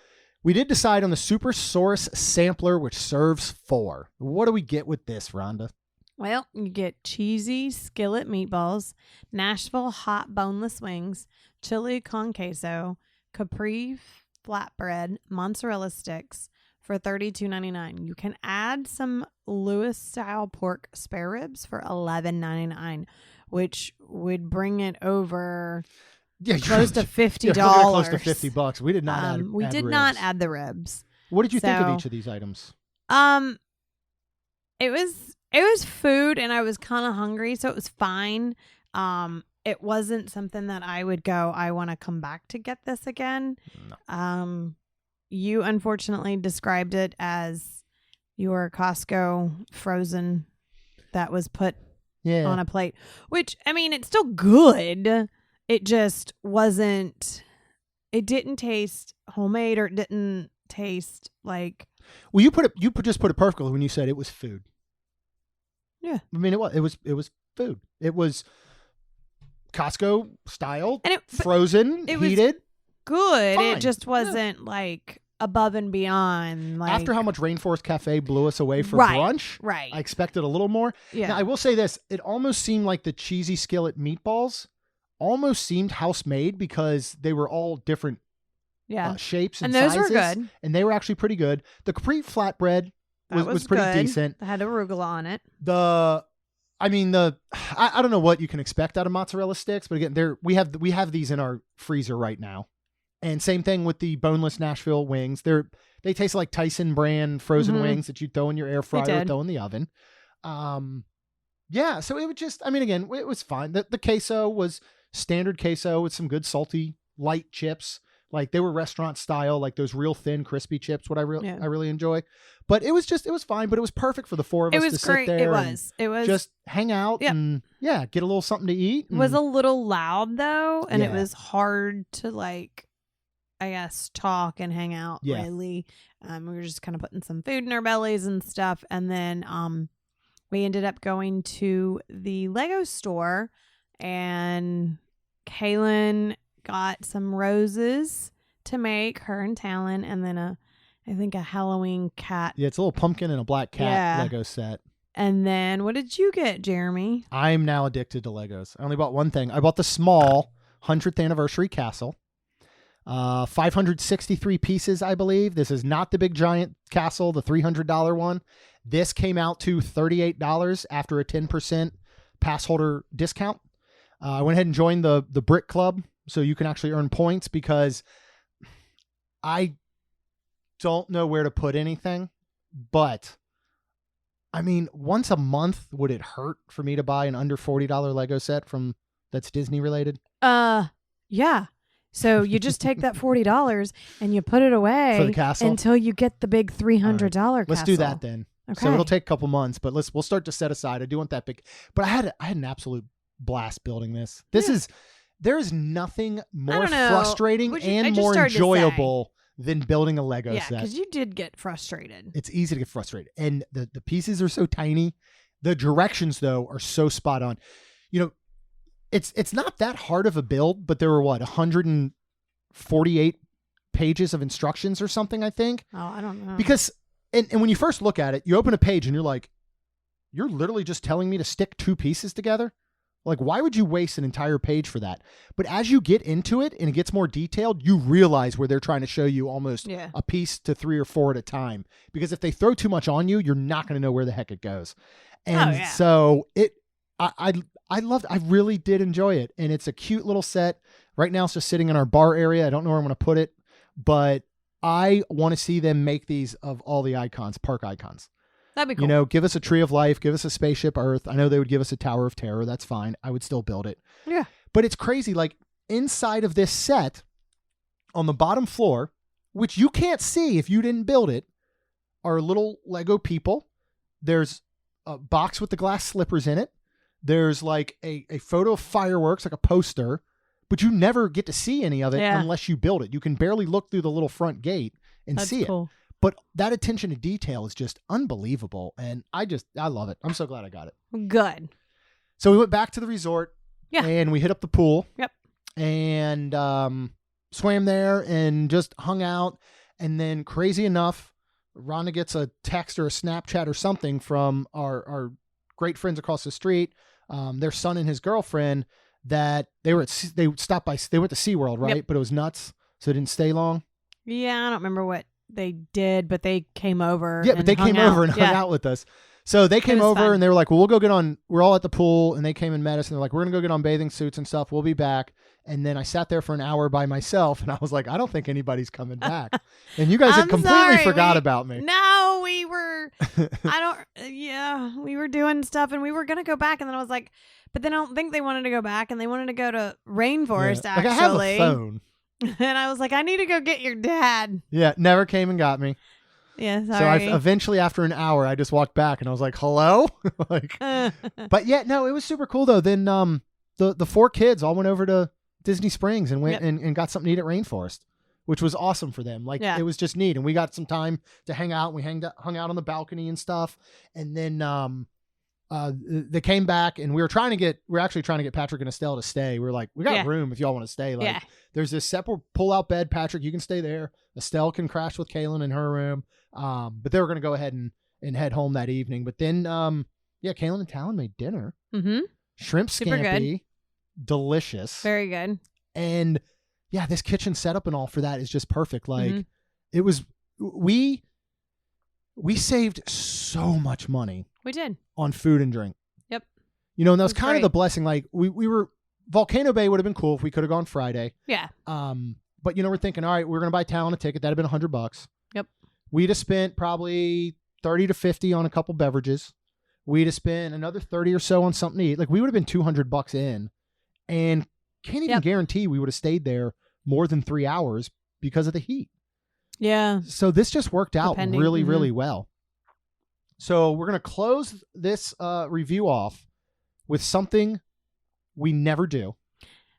Speaker 1: we did decide on the Super Source Sampler, which serves 4. What do we get with this, Rhonda?
Speaker 3: Well, you get cheesy skillet meatballs, Nashville hot boneless wings, chili con queso, Capri flatbread, mozzarella sticks for $32.99. You can add some Lewis style pork spare ribs for $11.99, which would bring it over close to $50.
Speaker 1: Close to $50. We did not add.
Speaker 3: We did not add the ribs.
Speaker 1: What did you think of each of these items?
Speaker 3: It was food, and I was kind of hungry, so it was fine. It wasn't something that I would go, I want to come back to get this again. No. You unfortunately described it as your Costco frozen that was put on a plate, which, I mean, it's still good. It just wasn't, it didn't taste homemade, or it didn't taste like.
Speaker 1: Well, you just put it perfectly when you said it was food.
Speaker 3: Yeah.
Speaker 1: I mean, it was food. It was Costco style, and frozen, heated.
Speaker 3: Good.
Speaker 1: Fine.
Speaker 3: It just wasn't like above and beyond. Like,
Speaker 1: after how much Rainforest Cafe blew us away for brunch, I expected a little more.
Speaker 3: Yeah.
Speaker 1: Now, I will say this. It almost seemed like the cheesy skillet meatballs almost seemed house-made because they were all different shapes and
Speaker 3: those
Speaker 1: sizes.
Speaker 3: Were good.
Speaker 1: And they were actually pretty good. The Capri flatbread was pretty
Speaker 3: good.
Speaker 1: decent.
Speaker 3: It had arugula on it.
Speaker 1: I don't know what you can expect out of mozzarella sticks, but again, we have these in our freezer right now. And same thing with the boneless Nashville wings. They taste like Tyson brand frozen wings that you throw in your air fryer or throw in the oven. So it would just, I mean, again, it was fine. The queso was standard queso with some good salty light chips. Like they were restaurant style, like those real thin, crispy chips, what I really enjoy. But it was fine, but it was perfect for the 4 of us to sit there.
Speaker 3: It was
Speaker 1: just hang out and get a little something to eat.
Speaker 3: It was a little loud though, and it was hard to talk and hang out really. We were just kind of putting some food in our bellies and stuff. And then we ended up going to the Lego store, and Kaylin got some roses to make, her and Talon, and then I think a Halloween cat.
Speaker 1: Yeah, it's a little pumpkin and a black cat Lego set.
Speaker 3: And then what did you get, Jeremy?
Speaker 1: I'm now addicted to Legos. I only bought one thing. I bought the small 100th anniversary castle. 563 pieces, I believe. This is not the big giant castle, the $300 one. This came out to $38 after a 10% pass holder discount. I went ahead and joined the Brick Club, so you can actually earn points, because I don't know where to put anything, but I mean, once a month, would it hurt for me to buy an under $40 Lego set that's Disney related?
Speaker 3: Yeah. So you just take that $40 and you put it away
Speaker 1: for the castle
Speaker 3: until you get the big $300 castle.
Speaker 1: Let's do that then. Okay. So it'll take a couple months, but we'll start to set aside. I do want that big, but I had an absolute blast building this. There is nothing more frustrating and more enjoyable than building a Lego set.
Speaker 3: Yeah, because you did get frustrated.
Speaker 1: It's easy to get frustrated. And the pieces are so tiny. The directions, though, are so spot on. You know, it's not that hard of a build, but there were 148 pages of instructions or something, I think.
Speaker 3: Oh, I don't know.
Speaker 1: Because, and when you first look at it, you open a page and you're like, you're literally just telling me to stick two pieces together? Like, why would you waste an entire page for that? But as you get into it and it gets more detailed, you realize where they're trying to show you almost a piece to 3 or 4 at a time. Because if they throw too much on you, you're not going to know where the heck it goes. And so I loved, I really did enjoy it. And it's a cute little set. Right now it's just sitting in our bar area. I don't know where I'm going to put it, but I want to see them make these of all the icons, park icons.
Speaker 3: That'd be cool.
Speaker 1: You know, give us a Tree of Life, give us a Spaceship Earth. I know they would give us a Tower of Terror. That's fine. I would still build it.
Speaker 3: Yeah.
Speaker 1: But it's crazy. Like inside of this set on the bottom floor, which you can't see if you didn't build it, are little Lego people. There's a box with the glass slippers in it. There's like a photo of fireworks, like a poster, but you never get to see any of it unless you build it. You can barely look through the little front gate and see it. But that attention to detail is just unbelievable. And I love it. I'm so glad I got it.
Speaker 3: Good.
Speaker 1: So we went back to the resort and we hit up the pool.
Speaker 3: Yep.
Speaker 1: And swam there and just hung out. And then crazy enough, Rhonda gets a text or a Snapchat or something from our great friends across the street, their son and his girlfriend, that they went to SeaWorld, right? Yep. But it was nuts. So they didn't stay long. Yeah,
Speaker 3: I don't remember what they did, but they came over.
Speaker 1: Yeah, but they came over and hung out with us. So they came over and they were like, well, we'll go get on, we're all at the pool, and they came and met us and they're like, we're going to go get on bathing suits and stuff. We'll be back. And then I sat there for an hour by myself and I was like, I don't think anybody's coming back. And you guys had completely forgot about me.
Speaker 3: No, we were, we were doing stuff and we were going to go back. And then I was like, but then I don't think they wanted to go back and they wanted to go to Rainforest actually.
Speaker 1: Like I have a phone.
Speaker 3: And I was like, I need to go get your dad.
Speaker 1: Yeah, never came and got me.
Speaker 3: Yeah, sorry.
Speaker 1: So eventually, after an hour, I just walked back and I was like, hello? But yeah, no, it was super cool though. Then the 4 kids all went over to Disney Springs and went and got something to eat at Rainforest, which was awesome for them. Like it was just neat. And we got some time to hang out. We hung out on the balcony and stuff. And then they came back and we were actually trying to get Patrick and Estelle to stay. We were like, we got room if y'all want to stay. Like there's this separate pull-out bed. Patrick, you can stay there. Estelle can crash with Kaylin in her room. But they were going to go ahead and head home that evening. But then, Kaylin and Talon made dinner. Mm-hmm. Shrimp scampi. Delicious.
Speaker 3: Very good.
Speaker 1: And this kitchen setup and all for that is just perfect. Like it was, we saved so much money.
Speaker 3: We did.
Speaker 1: On food and drink.
Speaker 3: Yep.
Speaker 1: You know, and that was kind of the blessing. Like we were, Volcano Bay would have been cool if we could have gone Friday.
Speaker 3: Yeah.
Speaker 1: But we're thinking, all right, we're going to buy Talon a ticket. That'd have been $100.
Speaker 3: Yep.
Speaker 1: We'd have spent probably 30 to 50 on a couple beverages. We'd have spent another 30 or so on something to eat. Like we would have been $200 in, and can't even guarantee we would have stayed there more than 3 hours because of the heat.
Speaker 3: Yeah.
Speaker 1: So this just worked out really, really well. So we're going to close this review off with something we never do.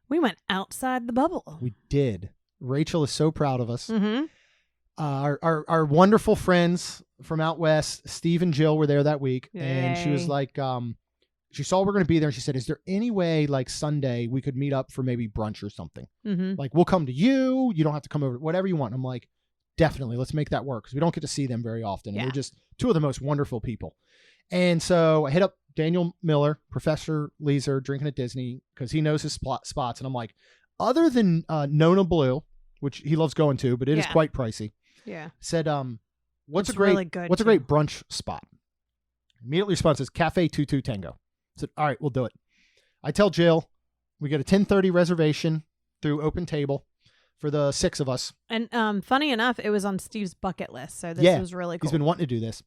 Speaker 3: We went outside the bubble.
Speaker 1: We did. Rachel is so proud of us.
Speaker 3: Mm-hmm.
Speaker 1: Our wonderful friends from out west, Steve and Jill, were there that week. Yay. And she was like, she saw we're going to be there. And she said, is there any way like Sunday we could meet up for maybe brunch or something? Mm-hmm. Like we'll come to you. You don't have to come over, whatever you want. I'm like, definitely. Let's make that work. Cause we don't get to see them very often. And they're just 2 of the most wonderful people. And so I hit up Daniel Miller, Professor Leeser, drinking at Disney, cause he knows his spots. And I'm like, other than Nona Blue, which he loves going to, but it is quite pricey.
Speaker 3: Yeah.
Speaker 1: Said, what's a great brunch spot? Immediately responds, Cafe Tu Tu Tango. I said, all right, we'll do it. I tell Jill, we get a 10:30 reservation through Open Table for the 6 of us.
Speaker 3: And funny enough, it was on Steve's bucket list. So this was really cool.
Speaker 1: He's been wanting to do this.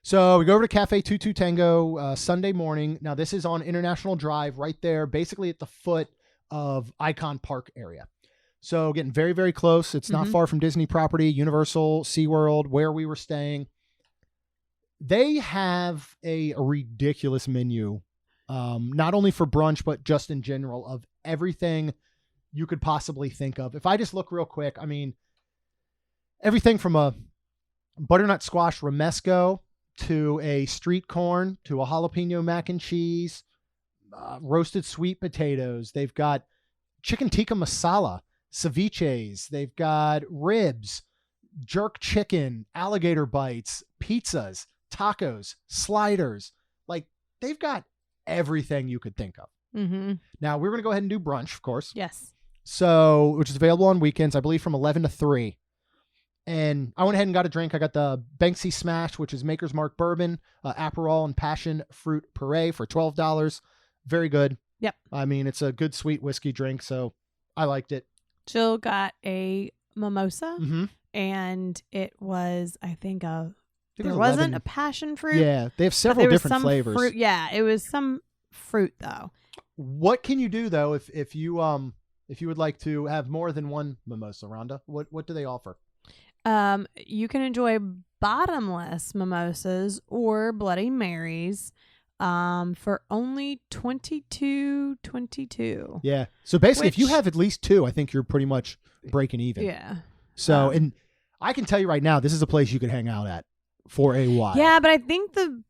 Speaker 1: So we go over to Cafe Tu Tu Tango Sunday morning. Now this is on International Drive right there, basically at the foot of Icon Park area. So getting very, very close. It's not far from Disney property, Universal, SeaWorld, where we were staying. They have a ridiculous menu, not only for brunch, but just in general, of everything you could possibly think of. If I just look real quick, I mean, everything from a butternut squash romesco to a street corn to a jalapeno mac and cheese, roasted sweet potatoes. They've got chicken tikka masala. ceviches. They've got ribs, jerk chicken, alligator bites, pizzas, tacos, sliders. Like, they've got everything you could think of.
Speaker 3: Mm-hmm.
Speaker 1: Now, we're going to go ahead and do brunch, of course.
Speaker 3: Yes.
Speaker 1: So, which is available on weekends, I believe from 11 to 3. And I went ahead and got a drink. I got the Banksy Smash, which is Maker's Mark Bourbon, Aperol, and Passion Fruit Puree for $12. Very good.
Speaker 3: Yep.
Speaker 1: I mean, it's a good sweet whiskey drink, so I liked it.
Speaker 3: Jill got a mimosa,
Speaker 1: Mm-hmm.
Speaker 3: and it was, I think,
Speaker 1: it
Speaker 3: there
Speaker 1: was
Speaker 3: wasn't
Speaker 1: 11.
Speaker 3: a passion fruit.
Speaker 1: Yeah, they have
Speaker 3: but
Speaker 1: several
Speaker 3: there was
Speaker 1: different
Speaker 3: some
Speaker 1: flavors.
Speaker 3: Fruit. Yeah, it was some fruit though.
Speaker 1: What can you do though if you would like to have more than one mimosa, Rhonda? What do they offer?
Speaker 3: You can enjoy bottomless mimosas or Bloody Marys for only $22.22.
Speaker 1: Yeah. So basically, if you
Speaker 3: Which-
Speaker 1: have at least 2, I think you're pretty much breaking even.
Speaker 3: Yeah.
Speaker 1: So, and I can tell you right now, this is a place you could hang out at for a while.
Speaker 3: Yeah, but I think the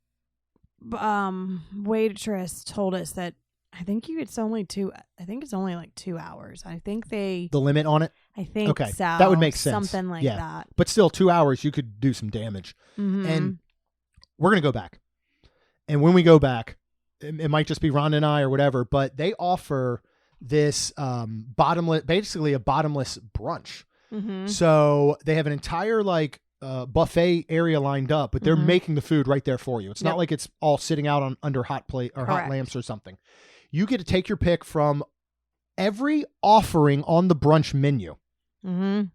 Speaker 3: waitress told us that I think it's only like 2 hours. I think
Speaker 1: The limit on it?
Speaker 3: I think
Speaker 1: Okay,
Speaker 3: so.
Speaker 1: that would make sense.
Speaker 3: Something like
Speaker 1: Yeah.
Speaker 3: that.
Speaker 1: But still, 2 hours, you could do some damage.
Speaker 3: Mhm.
Speaker 1: And we're going to go back. And when we go back, it might just be Ron and I or whatever, but they offer this basically a bottomless brunch.
Speaker 3: Mhm.
Speaker 1: So they have an entire buffet area lined up, but they're
Speaker 3: Mhm.
Speaker 1: making the food right there for you. It's
Speaker 3: Yep.
Speaker 1: not like it's all sitting out on under hot plate or hot
Speaker 3: Correct.
Speaker 1: lamps or something. You get to take your pick from every offering on the brunch menu
Speaker 3: Mhm.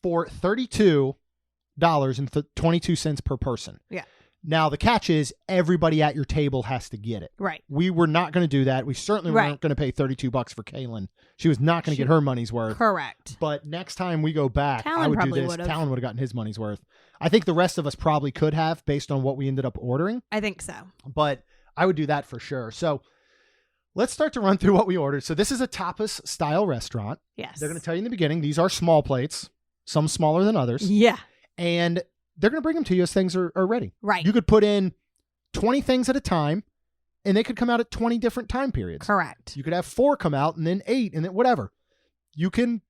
Speaker 1: for $32.22 per person.
Speaker 3: Yeah.
Speaker 1: Now the catch is everybody at your table has to get it.
Speaker 3: Right.
Speaker 1: We were not going to do that. We certainly
Speaker 3: Right.
Speaker 1: weren't going to pay $32 for Kaylin. She was not going to get her money's worth.
Speaker 3: Correct.
Speaker 1: But next time we go back,
Speaker 3: Talon
Speaker 1: I would do
Speaker 3: probably
Speaker 1: this.
Speaker 3: would've.
Speaker 1: Talon would have gotten his money's worth. I think the rest of us probably could have based on what we ended up ordering,
Speaker 3: I think so.
Speaker 1: but I would do that for sure. So let's start to run through what we ordered. So this is a tapas style restaurant.
Speaker 3: Yes.
Speaker 1: They're going to tell you in the beginning, these are small plates, some smaller than others,
Speaker 3: Yeah.
Speaker 1: and they're going to bring them to you as things are ready.
Speaker 3: Right.
Speaker 1: You could put in 20 things at a time, and they could come out at 20 different time periods.
Speaker 3: Correct.
Speaker 1: You could have 4 come out and then 8 and then whatever. You can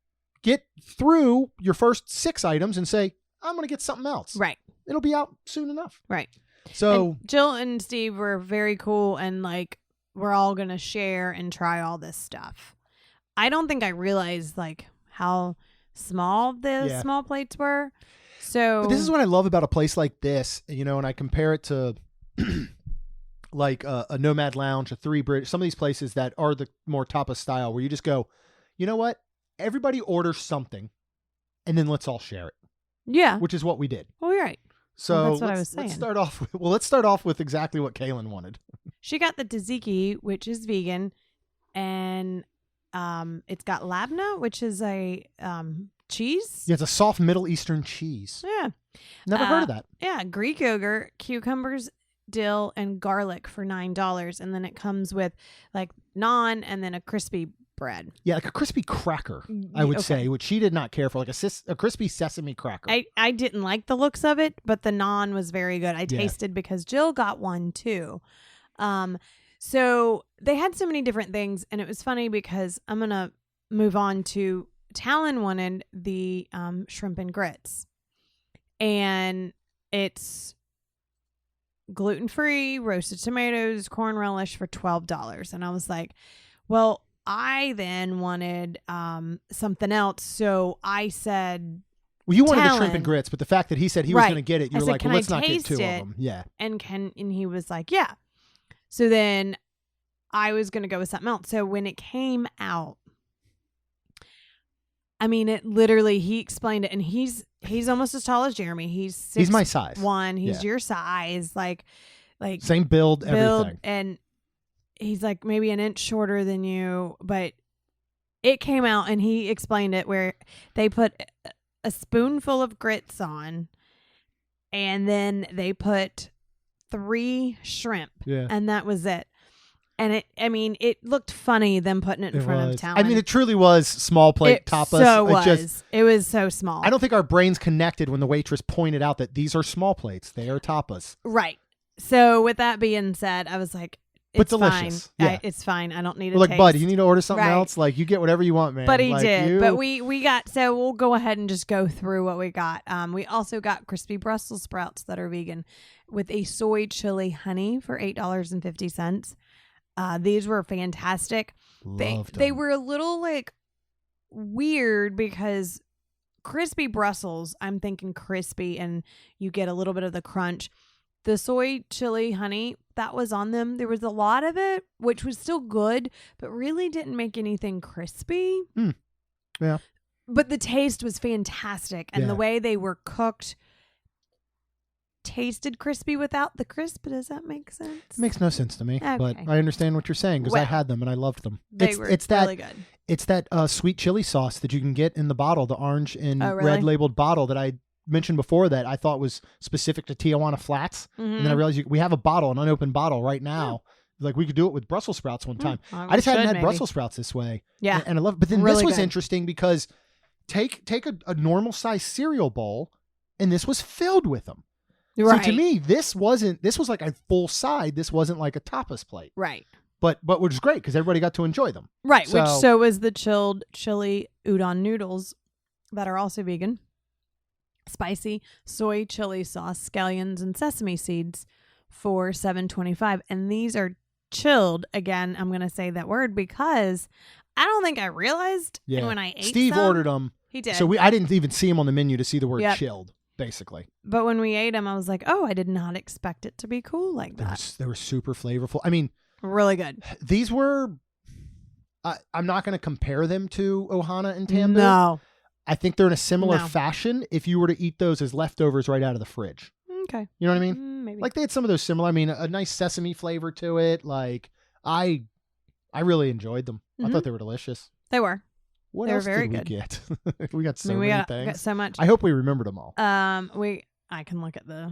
Speaker 1: get through your first 6 items and say, I'm going to get something else.
Speaker 3: Right.
Speaker 1: It'll be out soon enough.
Speaker 3: Right.
Speaker 1: So
Speaker 3: And Jill and Steve were very cool and we're all going to share and try all this stuff. I don't think I realized how small the
Speaker 1: Yeah.
Speaker 3: small plates were. So
Speaker 1: but this is what I love about a place like this, and I compare it to like a Nomad Lounge, a Three Bridge, some of these places that are the more tapas style where you just go, you know what? Everybody orders something and then let's all share it,
Speaker 3: yeah.
Speaker 1: which is what we did.
Speaker 3: Well, you're right.
Speaker 1: So
Speaker 3: Well, that's what I was
Speaker 1: let's
Speaker 3: saying.
Speaker 1: start off with, let's start off with exactly what Kaylin wanted.
Speaker 3: She got the tzatziki, which is vegan, and it's got labna, which is a cheese.
Speaker 1: Yeah, it's a soft Middle Eastern cheese.
Speaker 3: Yeah.
Speaker 1: Never heard of that.
Speaker 3: Yeah, Greek yogurt, cucumbers, dill, and garlic for $9, and then it comes with naan and then a crispy bread.
Speaker 1: Yeah, like a crispy cracker, I would say, which she did not care for, a crispy sesame cracker.
Speaker 3: I didn't like the looks of it, but the naan was very good. I tasted because Jill got one too. So they had so many different things, and it was funny because I'm gonna move on to Talon wanted the shrimp and grits, and it's gluten-free, roasted tomatoes, corn relish for $12, and I was like, well, I then wanted something else, so I said,
Speaker 1: well, you wanted the
Speaker 3: Talon.
Speaker 1: shrimp and grits, but the fact that he said he was
Speaker 3: Right.
Speaker 1: going to get it, you
Speaker 3: I
Speaker 1: were
Speaker 3: said,
Speaker 1: like,
Speaker 3: "Can
Speaker 1: well,
Speaker 3: I
Speaker 1: let's not get
Speaker 3: taste
Speaker 1: 2
Speaker 3: it?"
Speaker 1: of them. Yeah.
Speaker 3: and he was like, yeah. So then I was going to go with something else. So when it came out, I mean, it literally, he explained it, and he's almost as tall as Jeremy. He's
Speaker 1: my size.
Speaker 3: 6'1". He's
Speaker 1: Yeah.
Speaker 3: your size, like
Speaker 1: Same build, everything.
Speaker 3: and he's maybe an inch shorter than you, but it came out, and he explained it where they put a spoonful of grits on, and then they put 3 shrimp,
Speaker 1: Yeah.
Speaker 3: and that was it. And it looked funny them putting it in front of Talon.
Speaker 1: I mean, it truly was small plate
Speaker 3: It
Speaker 1: tapas.
Speaker 3: So
Speaker 1: It
Speaker 3: was so small.
Speaker 1: I don't think our brains connected when the waitress pointed out that these are small plates. They are tapas.
Speaker 3: Right. So with that being said, I was like,
Speaker 1: but
Speaker 3: it's
Speaker 1: delicious.
Speaker 3: Fine.
Speaker 1: Yeah.
Speaker 3: It's fine. I don't need
Speaker 1: We're
Speaker 3: a
Speaker 1: like,
Speaker 3: taste.
Speaker 1: bud, you need to order something
Speaker 3: Right.
Speaker 1: else. Like, you get whatever you want, man.
Speaker 3: But he
Speaker 1: like,
Speaker 3: did. But we got, so we'll go ahead and just go through what we got. We also got crispy Brussels sprouts that are vegan with a soy chili honey for $8.50. These were fantastic.
Speaker 1: Loved
Speaker 3: They
Speaker 1: them.
Speaker 3: were a little like weird because crispy Brussels, I'm thinking crispy and you get a little bit of the crunch. The soy chili honey that was on them, there was a lot of it, which was still good, but really didn't make anything crispy.
Speaker 1: Yeah.
Speaker 3: But the taste was fantastic. And the
Speaker 1: Yeah.
Speaker 3: way they were cooked tasted crispy without the crisp. Does that make sense?
Speaker 1: It makes no sense to me, but
Speaker 3: Okay.
Speaker 1: I understand what you're saying because I
Speaker 3: Well,
Speaker 1: had them and I loved them.
Speaker 3: They were
Speaker 1: it's that
Speaker 3: really good.
Speaker 1: it's that sweet chili sauce that you can get in the bottle, the orange and
Speaker 3: Oh, really?
Speaker 1: red labeled bottle that I mentioned before that I thought was specific to Tijuana Flats, and then I realized we have a bottle, an unopened bottle right now. Like we could do it with Brussels sprouts one time. I just hadn't had Brussels sprouts this way.
Speaker 3: Yeah.
Speaker 1: and I love. But then
Speaker 3: Really
Speaker 1: this was
Speaker 3: good.
Speaker 1: interesting because take a normal size cereal bowl, and this was filled with them.
Speaker 3: Right.
Speaker 1: So to me, this was like a full side. This wasn't like a tapas plate.
Speaker 3: Right.
Speaker 1: But which is great because everybody got to enjoy them.
Speaker 3: Right.
Speaker 1: So-
Speaker 3: Which so was the chilled chili udon noodles that are also vegan. Spicy soy chili sauce, scallions, and sesame seeds for $7.25. And these are chilled. Again, I'm going to say that word because I don't think I realized.
Speaker 1: Yeah.
Speaker 3: And when I ate
Speaker 1: Steve
Speaker 3: some,
Speaker 1: ordered them.
Speaker 3: He did.
Speaker 1: So I didn't even see him on the menu to see the word
Speaker 3: Yep.
Speaker 1: chilled, basically.
Speaker 3: But when we ate them, I was like, oh, I did not expect it to be cool like that.
Speaker 1: They were super flavorful. I mean,
Speaker 3: Really good.
Speaker 1: these were, I'm not going to compare them to Ohana and Tambu.
Speaker 3: No.
Speaker 1: I think they're in a similar
Speaker 3: No.
Speaker 1: fashion if you were to eat those as leftovers right out of the fridge.
Speaker 3: Okay.
Speaker 1: You know what I mean?
Speaker 3: Maybe.
Speaker 1: Like they had some of those similar. I mean, a nice sesame flavor to it. Like I really enjoed them. I thought they were delicious.
Speaker 3: They were.
Speaker 1: What
Speaker 3: They were
Speaker 1: else
Speaker 3: very
Speaker 1: did we
Speaker 3: good.
Speaker 1: get? We got so
Speaker 3: we
Speaker 1: many
Speaker 3: got
Speaker 1: things.
Speaker 3: so much.
Speaker 1: I hope we remembered them all.
Speaker 3: I can look at the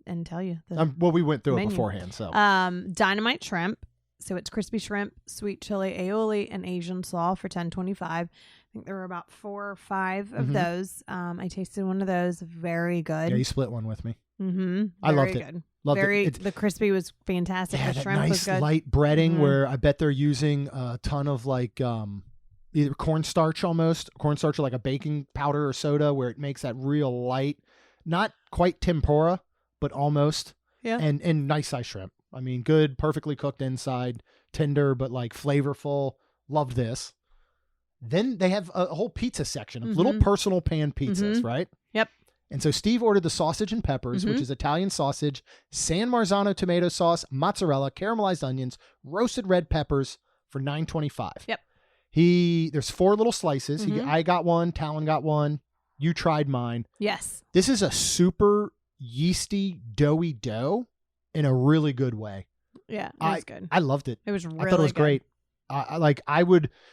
Speaker 3: and tell you the
Speaker 1: Well, we went through
Speaker 3: menu.
Speaker 1: it beforehand, so
Speaker 3: dynamite shrimp. So it's crispy shrimp, sweet chili aioli, and Asian slaw for $10.25. I think there were about 4 or 5 of those. I tasted one of those. Very good.
Speaker 1: yeah, you split one with me.
Speaker 3: Mm-hmm.
Speaker 1: I loved it.
Speaker 3: Good.
Speaker 1: Loved
Speaker 3: Very.
Speaker 1: it.
Speaker 3: The crispy was fantastic.
Speaker 1: Yeah,
Speaker 3: The
Speaker 1: that
Speaker 3: shrimp was
Speaker 1: nice
Speaker 3: good.
Speaker 1: light breading
Speaker 3: Mhm.
Speaker 1: where I bet they're using a ton of like either cornstarch almost, cornstarch or like a baking powder or soda where it makes that real light, not quite tempura, but almost.
Speaker 3: Yeah.
Speaker 1: And nice size shrimp. I mean, good, perfectly cooked inside, tender, but like flavorful. Loved this. Then they have a whole pizza section of little personal pan pizzas, right?
Speaker 3: Yep.
Speaker 1: And so Steve ordered the sausage and peppers, which is Italian sausage, San Marzano tomato sauce, mozzarella, caramelized onions, roasted red peppers for $9.25.
Speaker 3: Yep.
Speaker 1: There's 4 little slices. I got one, Talon got one. You tried mine.
Speaker 3: Yes.
Speaker 1: This is a super yeasty, doughy dough in a really good way.
Speaker 3: Yeah. It was good.
Speaker 1: I loved it.
Speaker 3: It was really
Speaker 1: I thought it was
Speaker 3: good.
Speaker 1: great.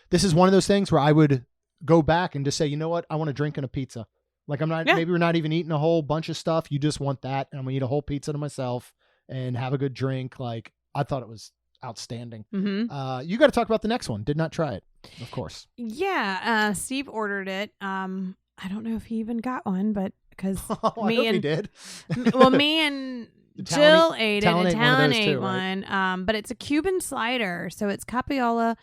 Speaker 1: This is one of those things where I would go back and just say, you know what? I want to drink in a pizza. Like maybe we're not even eating a whole bunch of stuff. You just want that. And I'm going to eat a whole pizza to myself and have a good drink. Like I thought it was outstanding.
Speaker 3: Mm-hmm.
Speaker 1: You got to talk about the next one. Did not try it, of course.
Speaker 3: Yeah. Steve ordered it. I don't know if he even got one, but because
Speaker 1: I hope he did.
Speaker 3: me and
Speaker 1: Talon
Speaker 3: Jill
Speaker 1: ate-
Speaker 3: ate
Speaker 1: Talon
Speaker 3: it,
Speaker 1: ate
Speaker 3: and
Speaker 1: one of
Speaker 3: Talon
Speaker 1: those
Speaker 3: ate
Speaker 1: too, right?
Speaker 3: one. But it's a Cuban slider, so it's capiola,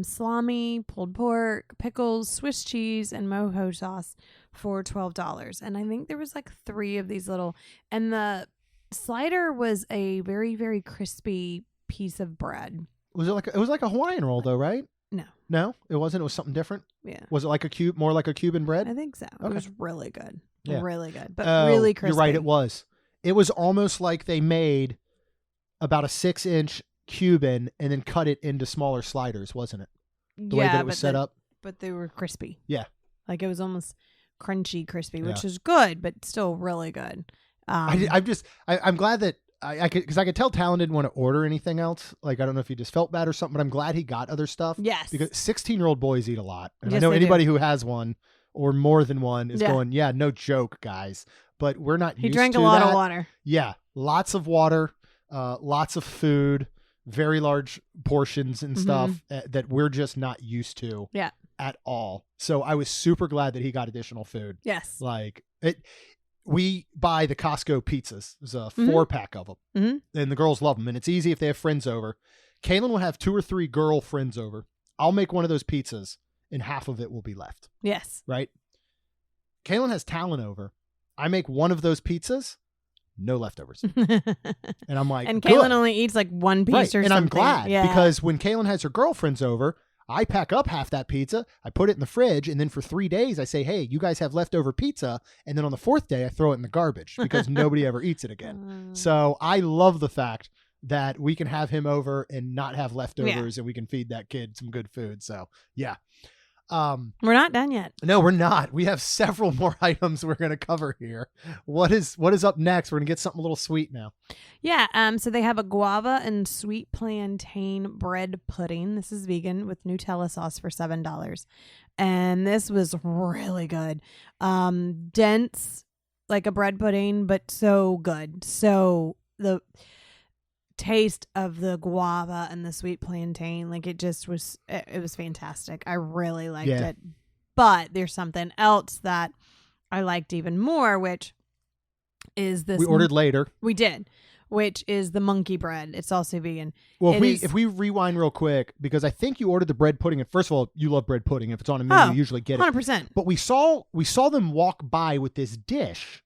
Speaker 3: salami, pulled pork, pickles, Swiss cheese, and mojo sauce for $12. And I think there was like 3 of these little, and the slider was a very, very crispy piece of bread.
Speaker 1: It was like a Hawaiian roll though, right? No, it wasn't. It was something different.
Speaker 3: Yeah,
Speaker 1: Was it like more like a Cuban bread?
Speaker 3: I think so. It
Speaker 1: Okay.
Speaker 3: was really good.
Speaker 1: Yeah.
Speaker 3: Really good, but really crispy.
Speaker 1: You're right. It was. It was almost like they made about a 6-inch Cuban and then cut it into smaller sliders, wasn't it? The way that it was set up.
Speaker 3: But they were crispy.
Speaker 1: Yeah.
Speaker 3: Like it was almost crunchy crispy, which
Speaker 1: Yeah.
Speaker 3: is good, but still really good.
Speaker 1: I'm glad that I could tell Talon didn't want to order anything else. Like, I don't know if he just felt bad or something, but I'm glad he got other stuff.
Speaker 3: Yes.
Speaker 1: Because 16-year-old boys eat a lot. And I
Speaker 3: Yes,
Speaker 1: know
Speaker 3: they do.
Speaker 1: anybody who has one or more than one is
Speaker 3: Yeah.
Speaker 1: going, yeah, no joke, guys. But we're not
Speaker 3: he
Speaker 1: used
Speaker 3: drank
Speaker 1: to
Speaker 3: a lot
Speaker 1: that.
Speaker 3: of water.
Speaker 1: Yeah. Lots of water, lots of food, very large portions and stuff that we're just not used to
Speaker 3: Yeah.
Speaker 1: at all. So I was super glad that he got additional food.
Speaker 3: Yes.
Speaker 1: Like it, we buy the Costco pizzas. There's a 4-pack of them.
Speaker 3: Mm-hmm.
Speaker 1: And the girls love them. And it's easy if they have friends over. Kaylin will have 2 or 3 girl friends over. I'll make one of those pizzas and half of it will be left.
Speaker 3: Yes.
Speaker 1: Right? Kaylin has Talon over. I make one of those pizzas, no leftovers. And I'm like,
Speaker 3: and
Speaker 1: good.
Speaker 3: Kaylin only eats like one piece
Speaker 1: Right.
Speaker 3: or
Speaker 1: and
Speaker 3: something.
Speaker 1: I'm glad
Speaker 3: Yeah.
Speaker 1: because when Kaylin has her girlfriends over, I pack up half that pizza, I put it in the fridge, and then for 3 days I say, hey, you guys have leftover pizza. And then on the 4th day, I throw it in the garbage because nobody ever eats it again. So I love the fact that we can have him over and not have leftovers and we can feed that kid some good food. So yeah.
Speaker 3: We're not done yet.
Speaker 1: No, we're not. We have several more items we're going to cover here. What is up next? We're going to get something a little sweet now.
Speaker 3: Yeah. So they have a guava and sweet plantain bread pudding. This is vegan with Nutella sauce for $7. And this was really good. Dense, like a bread pudding, but so good. So the taste of the guava and the sweet plantain, like it was fantastic. I really liked it. But there's something else that I liked even more, which is this.
Speaker 1: We ordered later.
Speaker 3: We did, which is the monkey bread. It's also vegan.
Speaker 1: Well, if we rewind real quick, because I think you ordered the bread pudding. First of all, you love bread pudding. If it's on a menu, you usually get it.
Speaker 3: 100%.
Speaker 1: But we saw them walk by with this dish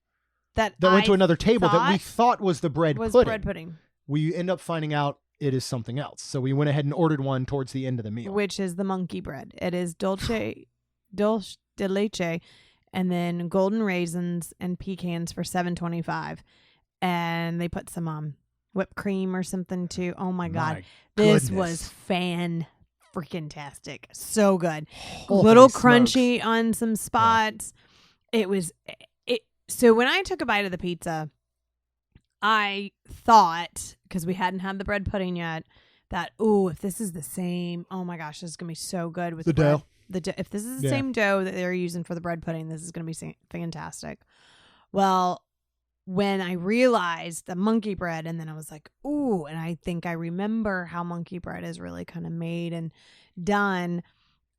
Speaker 3: that
Speaker 1: went to another table that we thought was the bread pudding. We end up finding out it is something else. So we went ahead and ordered one towards the end of the meal.
Speaker 3: Which is the monkey bread. It is dulce de leche, and then golden raisins and pecans for $7.25. And they put some whipped cream or something too. Oh my God. This was freaking-tastic. So good.
Speaker 1: Holy
Speaker 3: Little
Speaker 1: smokes.
Speaker 3: crunchy on some spots. Yeah. So when I took a bite of the pizza, I thought, because we hadn't had the bread pudding yet, that, if this is the same, oh my gosh, this is going to be so good with
Speaker 1: the dough.
Speaker 3: If this is the same dough that they're using for the bread pudding, this is going to be fantastic. Well, when I realized the monkey bread, and then I was like, and I think I remember how monkey bread is really kind of made and done,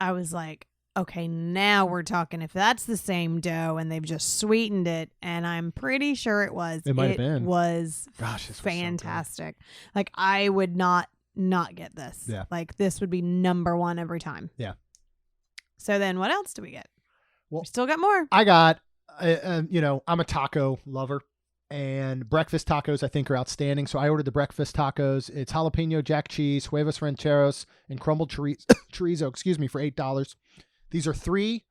Speaker 3: I was like, okay, now we're talking. If that's the same dough and they've just sweetened it, and I'm pretty sure it was.
Speaker 1: It might have been.
Speaker 3: Was
Speaker 1: Gosh, this
Speaker 3: fantastic. Was so like I would not get this.
Speaker 1: Yeah.
Speaker 3: Like this would be number one every time.
Speaker 1: Yeah.
Speaker 3: So then what else do we get?
Speaker 1: Well,
Speaker 3: we still got more.
Speaker 1: I got, I'm a taco lover. And breakfast tacos, I think, are outstanding. So I ordered the breakfast tacos. It's jalapeno jack cheese, huevos rancheros, and crumbled chorizo, for $8. These are 3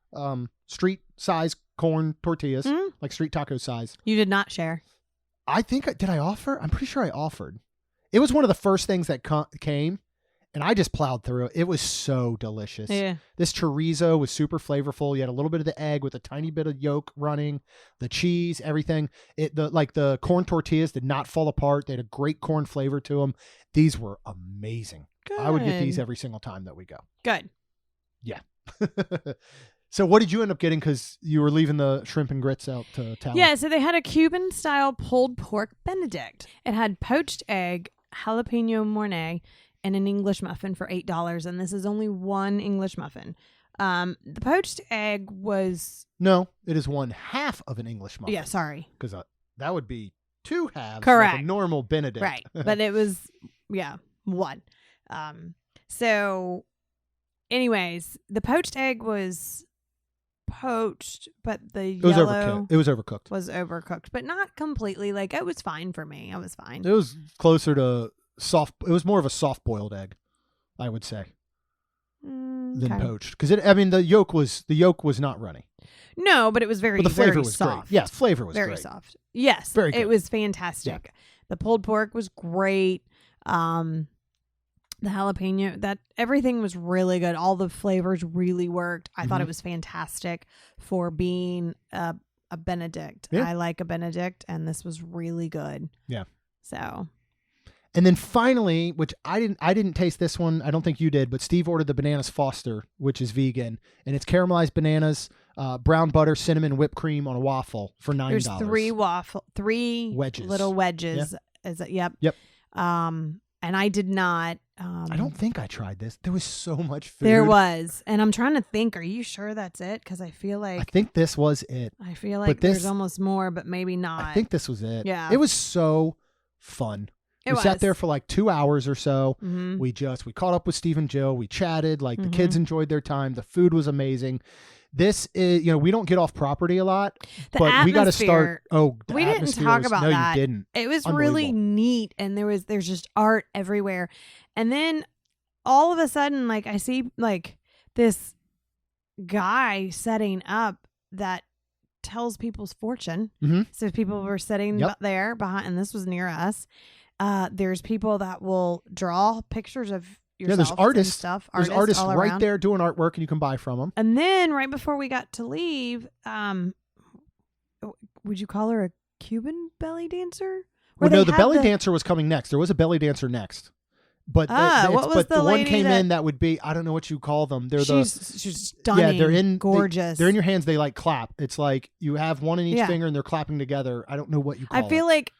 Speaker 1: street-size corn tortillas, like street taco size.
Speaker 3: You did not share.
Speaker 1: I think, did I offer? I'm pretty sure I offered. It was one of the first things that came, and I just plowed through it. It was so delicious.
Speaker 3: Yeah.
Speaker 1: This chorizo was super flavorful. You had a little bit of the egg with a tiny bit of yolk running, the cheese, everything. The corn tortillas did not fall apart. They had a great corn flavor to them. These were amazing.
Speaker 3: Good.
Speaker 1: I would get these every single time that we go.
Speaker 3: Good.
Speaker 1: Yeah. So what did you end up getting? Because you were leaving the shrimp and grits out to Talon.
Speaker 3: Yeah, so they had a Cuban-style pulled pork Benedict. It had poached egg, jalapeno mornay, and an English muffin for $8. And this is only one English muffin. The poached egg was...
Speaker 1: No, it is 1/2 of an English muffin.
Speaker 3: Yeah, sorry.
Speaker 1: Because that would be 2 halves.
Speaker 3: Correct.
Speaker 1: Like a normal Benedict.
Speaker 3: Right. But it was, 1. So... Anyways, the poached egg was poached, but the yellow
Speaker 1: It was overcooked.
Speaker 3: Was overcooked, but not completely. Like, it was fine for me. I was fine.
Speaker 1: It was closer to soft. It was more of a soft boiled egg, I would say, than poached. Because the yolk was not runny.
Speaker 3: No, but it was very,
Speaker 1: but the flavor
Speaker 3: very
Speaker 1: was
Speaker 3: soft.
Speaker 1: great. Yes, flavor was
Speaker 3: very
Speaker 1: great.
Speaker 3: soft. Yes,
Speaker 1: very good.
Speaker 3: It was fantastic.
Speaker 1: Yeah.
Speaker 3: The pulled pork was great. The jalapeno, everything was really good. All the flavors really worked. I thought it was fantastic for being a Benedict.
Speaker 1: Yeah.
Speaker 3: I like a Benedict, and this was really good.
Speaker 1: Yeah.
Speaker 3: So.
Speaker 1: And then finally, which I didn't taste this one. I don't think you did, but Steve ordered the Bananas Foster, which is vegan, and it's caramelized bananas, brown butter, cinnamon, whipped cream on a waffle for $9.
Speaker 3: There's 3 wedges.
Speaker 1: Wedges.
Speaker 3: Little wedges.
Speaker 1: Yeah.
Speaker 3: Is it? Yep.
Speaker 1: Yep.
Speaker 3: and I did not.
Speaker 1: I don't think I tried this. There was so much food.
Speaker 3: There was, and I'm trying to think. Are you sure that's it? Because I feel like
Speaker 1: I think this was it.
Speaker 3: I feel like there's almost more, but maybe not.
Speaker 1: I think this was it.
Speaker 3: Yeah.
Speaker 1: It was so fun. We sat there for like 2 hours or so.
Speaker 3: Mm-hmm.
Speaker 1: We caught up with Steve and Jill. We chatted. Like the kids enjoyed their time. The food was amazing. This is, we don't get off property a lot, but we got to start.
Speaker 3: We didn't talk about that.
Speaker 1: No, you didn't.
Speaker 3: It was really neat, and there's just art everywhere. And then all of a sudden, like I see like this guy setting up that tells people's fortune.
Speaker 1: Mm-hmm.
Speaker 3: So people were sitting there behind, and this was near us. There's people that will draw pictures of yourself.
Speaker 1: There's artists.
Speaker 3: And stuff.
Speaker 1: There's artists right there doing artwork, and you can buy from them.
Speaker 3: And then right before we got to leave, would you call her a Cuban belly dancer?
Speaker 1: Well, no, the belly dancer was coming next. There was a belly dancer next. But the one came in that would be, I don't know what you call them.
Speaker 3: She's stunning.
Speaker 1: Yeah, they're
Speaker 3: gorgeous.
Speaker 1: They're in your hands. They like clap. It's like you have one in each finger and they're clapping together. I don't know what you call it.
Speaker 3: I feel like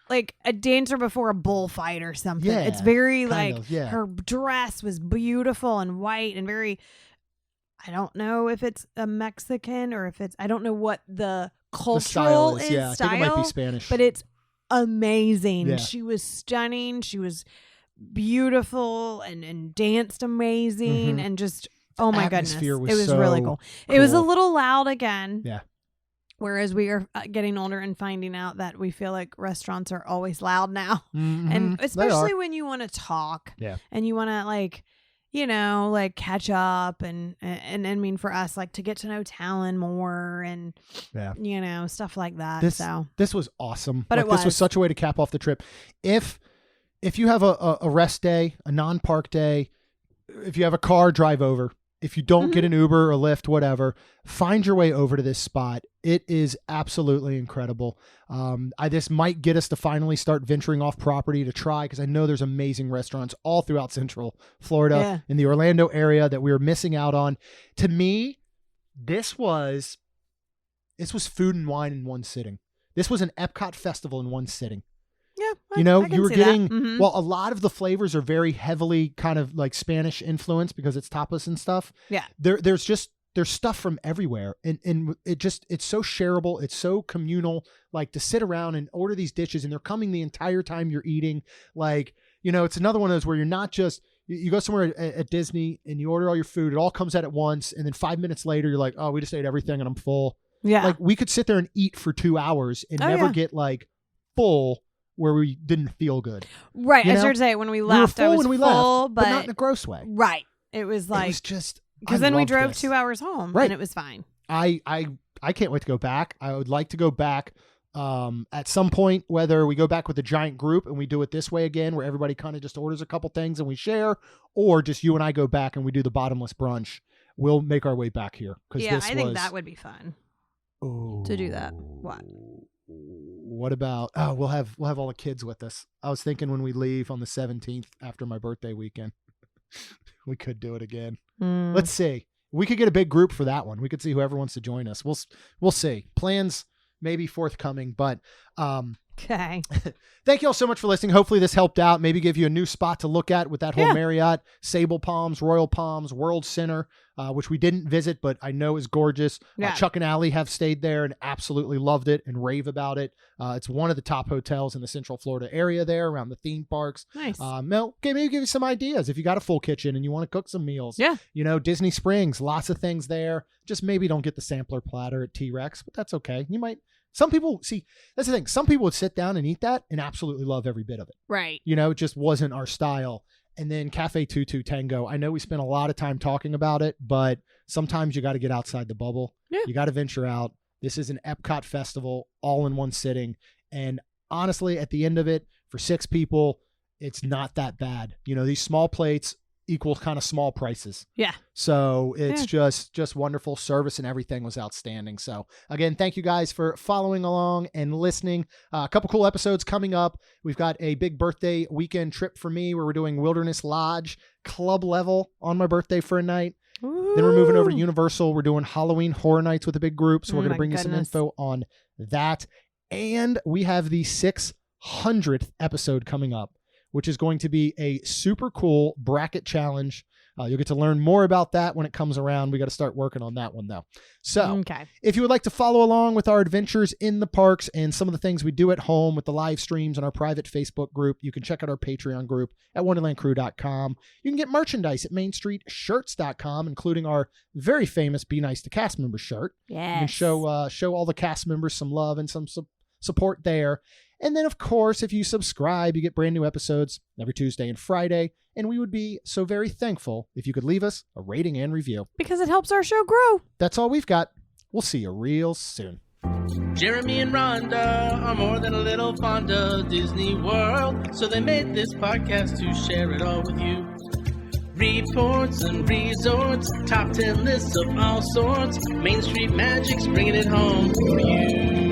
Speaker 3: a dancer before a bullfight or something.
Speaker 1: Yeah,
Speaker 3: it's very her dress was beautiful and white and very, I don't know if it's a Mexican or if it's, I don't know what the cultural
Speaker 1: is. Yeah, I think it might be Spanish.
Speaker 3: But it's amazing.
Speaker 1: Yeah.
Speaker 3: She was stunning. She was beautiful and danced amazing and just my goodness, it was really cool. It was a little loud again.
Speaker 1: Yeah.
Speaker 3: Whereas we are getting older and finding out that we feel like restaurants are always loud now, and especially when you want to talk, and you want to like catch up and I mean for us like to get to know Talon more and stuff like that.
Speaker 1: This was awesome.
Speaker 3: But
Speaker 1: this was such a way to cap off the trip. If you have a rest day, a non-park day, if you have a car, drive over. If you don't get an Uber or Lyft, whatever, find your way over to this spot. It is absolutely incredible. This might get us to finally start venturing off property to try, because I know there's amazing restaurants all throughout Central Florida in the Orlando area that we were missing out on. To me, this was food and wine in one sitting. This was an Epcot festival in one sitting.
Speaker 3: Yeah,
Speaker 1: you were getting, well, a lot of the flavors are very heavily kind of like Spanish influence because it's tapas and stuff.
Speaker 3: Yeah.
Speaker 1: There's stuff from everywhere. And it's so shareable. It's so communal, like to sit around and order these dishes and they're coming the entire time you're eating. Like, it's another one of those where you're not just, you go somewhere at Disney and you order all your food. It all comes out at once. And then 5 minutes later, you're like, oh, we just ate everything and I'm full.
Speaker 3: Yeah.
Speaker 1: Like we could sit there and eat for 2 hours and never get like full, where we didn't feel good.
Speaker 3: Right. I started to say when we left, I was full,
Speaker 1: but not in a gross way.
Speaker 3: Right. It was like,
Speaker 1: it was just,
Speaker 3: because then we drove 2 hours home and it was fine.
Speaker 1: I can't wait to go back. I would like to go back at some point, whether we go back with a giant group and we do it this way again, where everybody kind of just orders a couple things and we share, or just you and I go back and we do the bottomless brunch. We'll make our way back here.
Speaker 3: Yeah, I think that would be fun to do that.
Speaker 1: What about, we'll have all the kids with us. I was thinking when we leave on the 17th after my birthday weekend, we could do it again. Let's see. We could get a big group for that one. We could see whoever wants to join us. We'll see. Plans maybe forthcoming, but
Speaker 3: okay.
Speaker 1: Thank you all so much for listening. Hopefully this helped out. Maybe give you a new spot to look at with that whole Marriott, Sable Palms, Royal Palms, World Center, which we didn't visit, but I know is gorgeous. Chuck and Allie have stayed there and absolutely loved it and rave about it. It's one of the top hotels in the Central Florida area there around the theme parks.
Speaker 3: Nice.
Speaker 1: Mel, maybe give you some ideas if you got a full kitchen and you want to cook some meals.
Speaker 3: Yeah.
Speaker 1: Disney Springs, lots of things there. Just maybe don't get the sampler platter at T-Rex, but that's okay. You might. Some people, that's the thing. Some people would sit down and eat that and absolutely love every bit of it.
Speaker 3: Right.
Speaker 1: It just wasn't our style. And then Cafe Tu Tu Tango. I know we spent a lot of time talking about it, but sometimes you got to get outside the bubble.
Speaker 3: Yeah.
Speaker 1: You got to venture out. This is an Epcot festival all in one sitting. And honestly, at the end of it, for 6 people, it's not that bad. These small plates equal kind of small prices.
Speaker 3: Yeah.
Speaker 1: So it's just wonderful. Service and everything was outstanding. So again, thank you guys for following along and listening. A couple cool episodes coming up. We've got a big birthday weekend trip for me where we're doing Wilderness Lodge club level on my birthday for a night.
Speaker 3: Ooh.
Speaker 1: Then we're moving over to Universal. We're doing Halloween Horror Nights with a big group. So we're going to bring you some info on that. And we have the 600th episode coming up which is going to be a super cool bracket challenge. You'll get to learn more about that when it comes around. We got to start working on that one, though. So if you would like to follow along with our adventures in the parks and some of the things we do at home with the live streams and our private Facebook group, you can check out our Patreon group at wonderlandcrew.com. You can get merchandise at mainstreetshirts.com, including our very famous Be Nice to Cast Members shirt.
Speaker 3: Yes.
Speaker 1: You can show all the cast members some love and some support there. And then, of course, if you subscribe, you get brand new episodes every Tuesday and Friday. And we would be so very thankful if you could leave us a rating and review.
Speaker 3: Because it helps our show grow.
Speaker 1: That's all we've got. We'll see you real soon.
Speaker 2: Jeremy and Rhonda are more than a little fond of Disney World, so they made this podcast to share it all with you. Reports and resorts, top 10 lists of all sorts, Main Street Magic's bringing it home for you.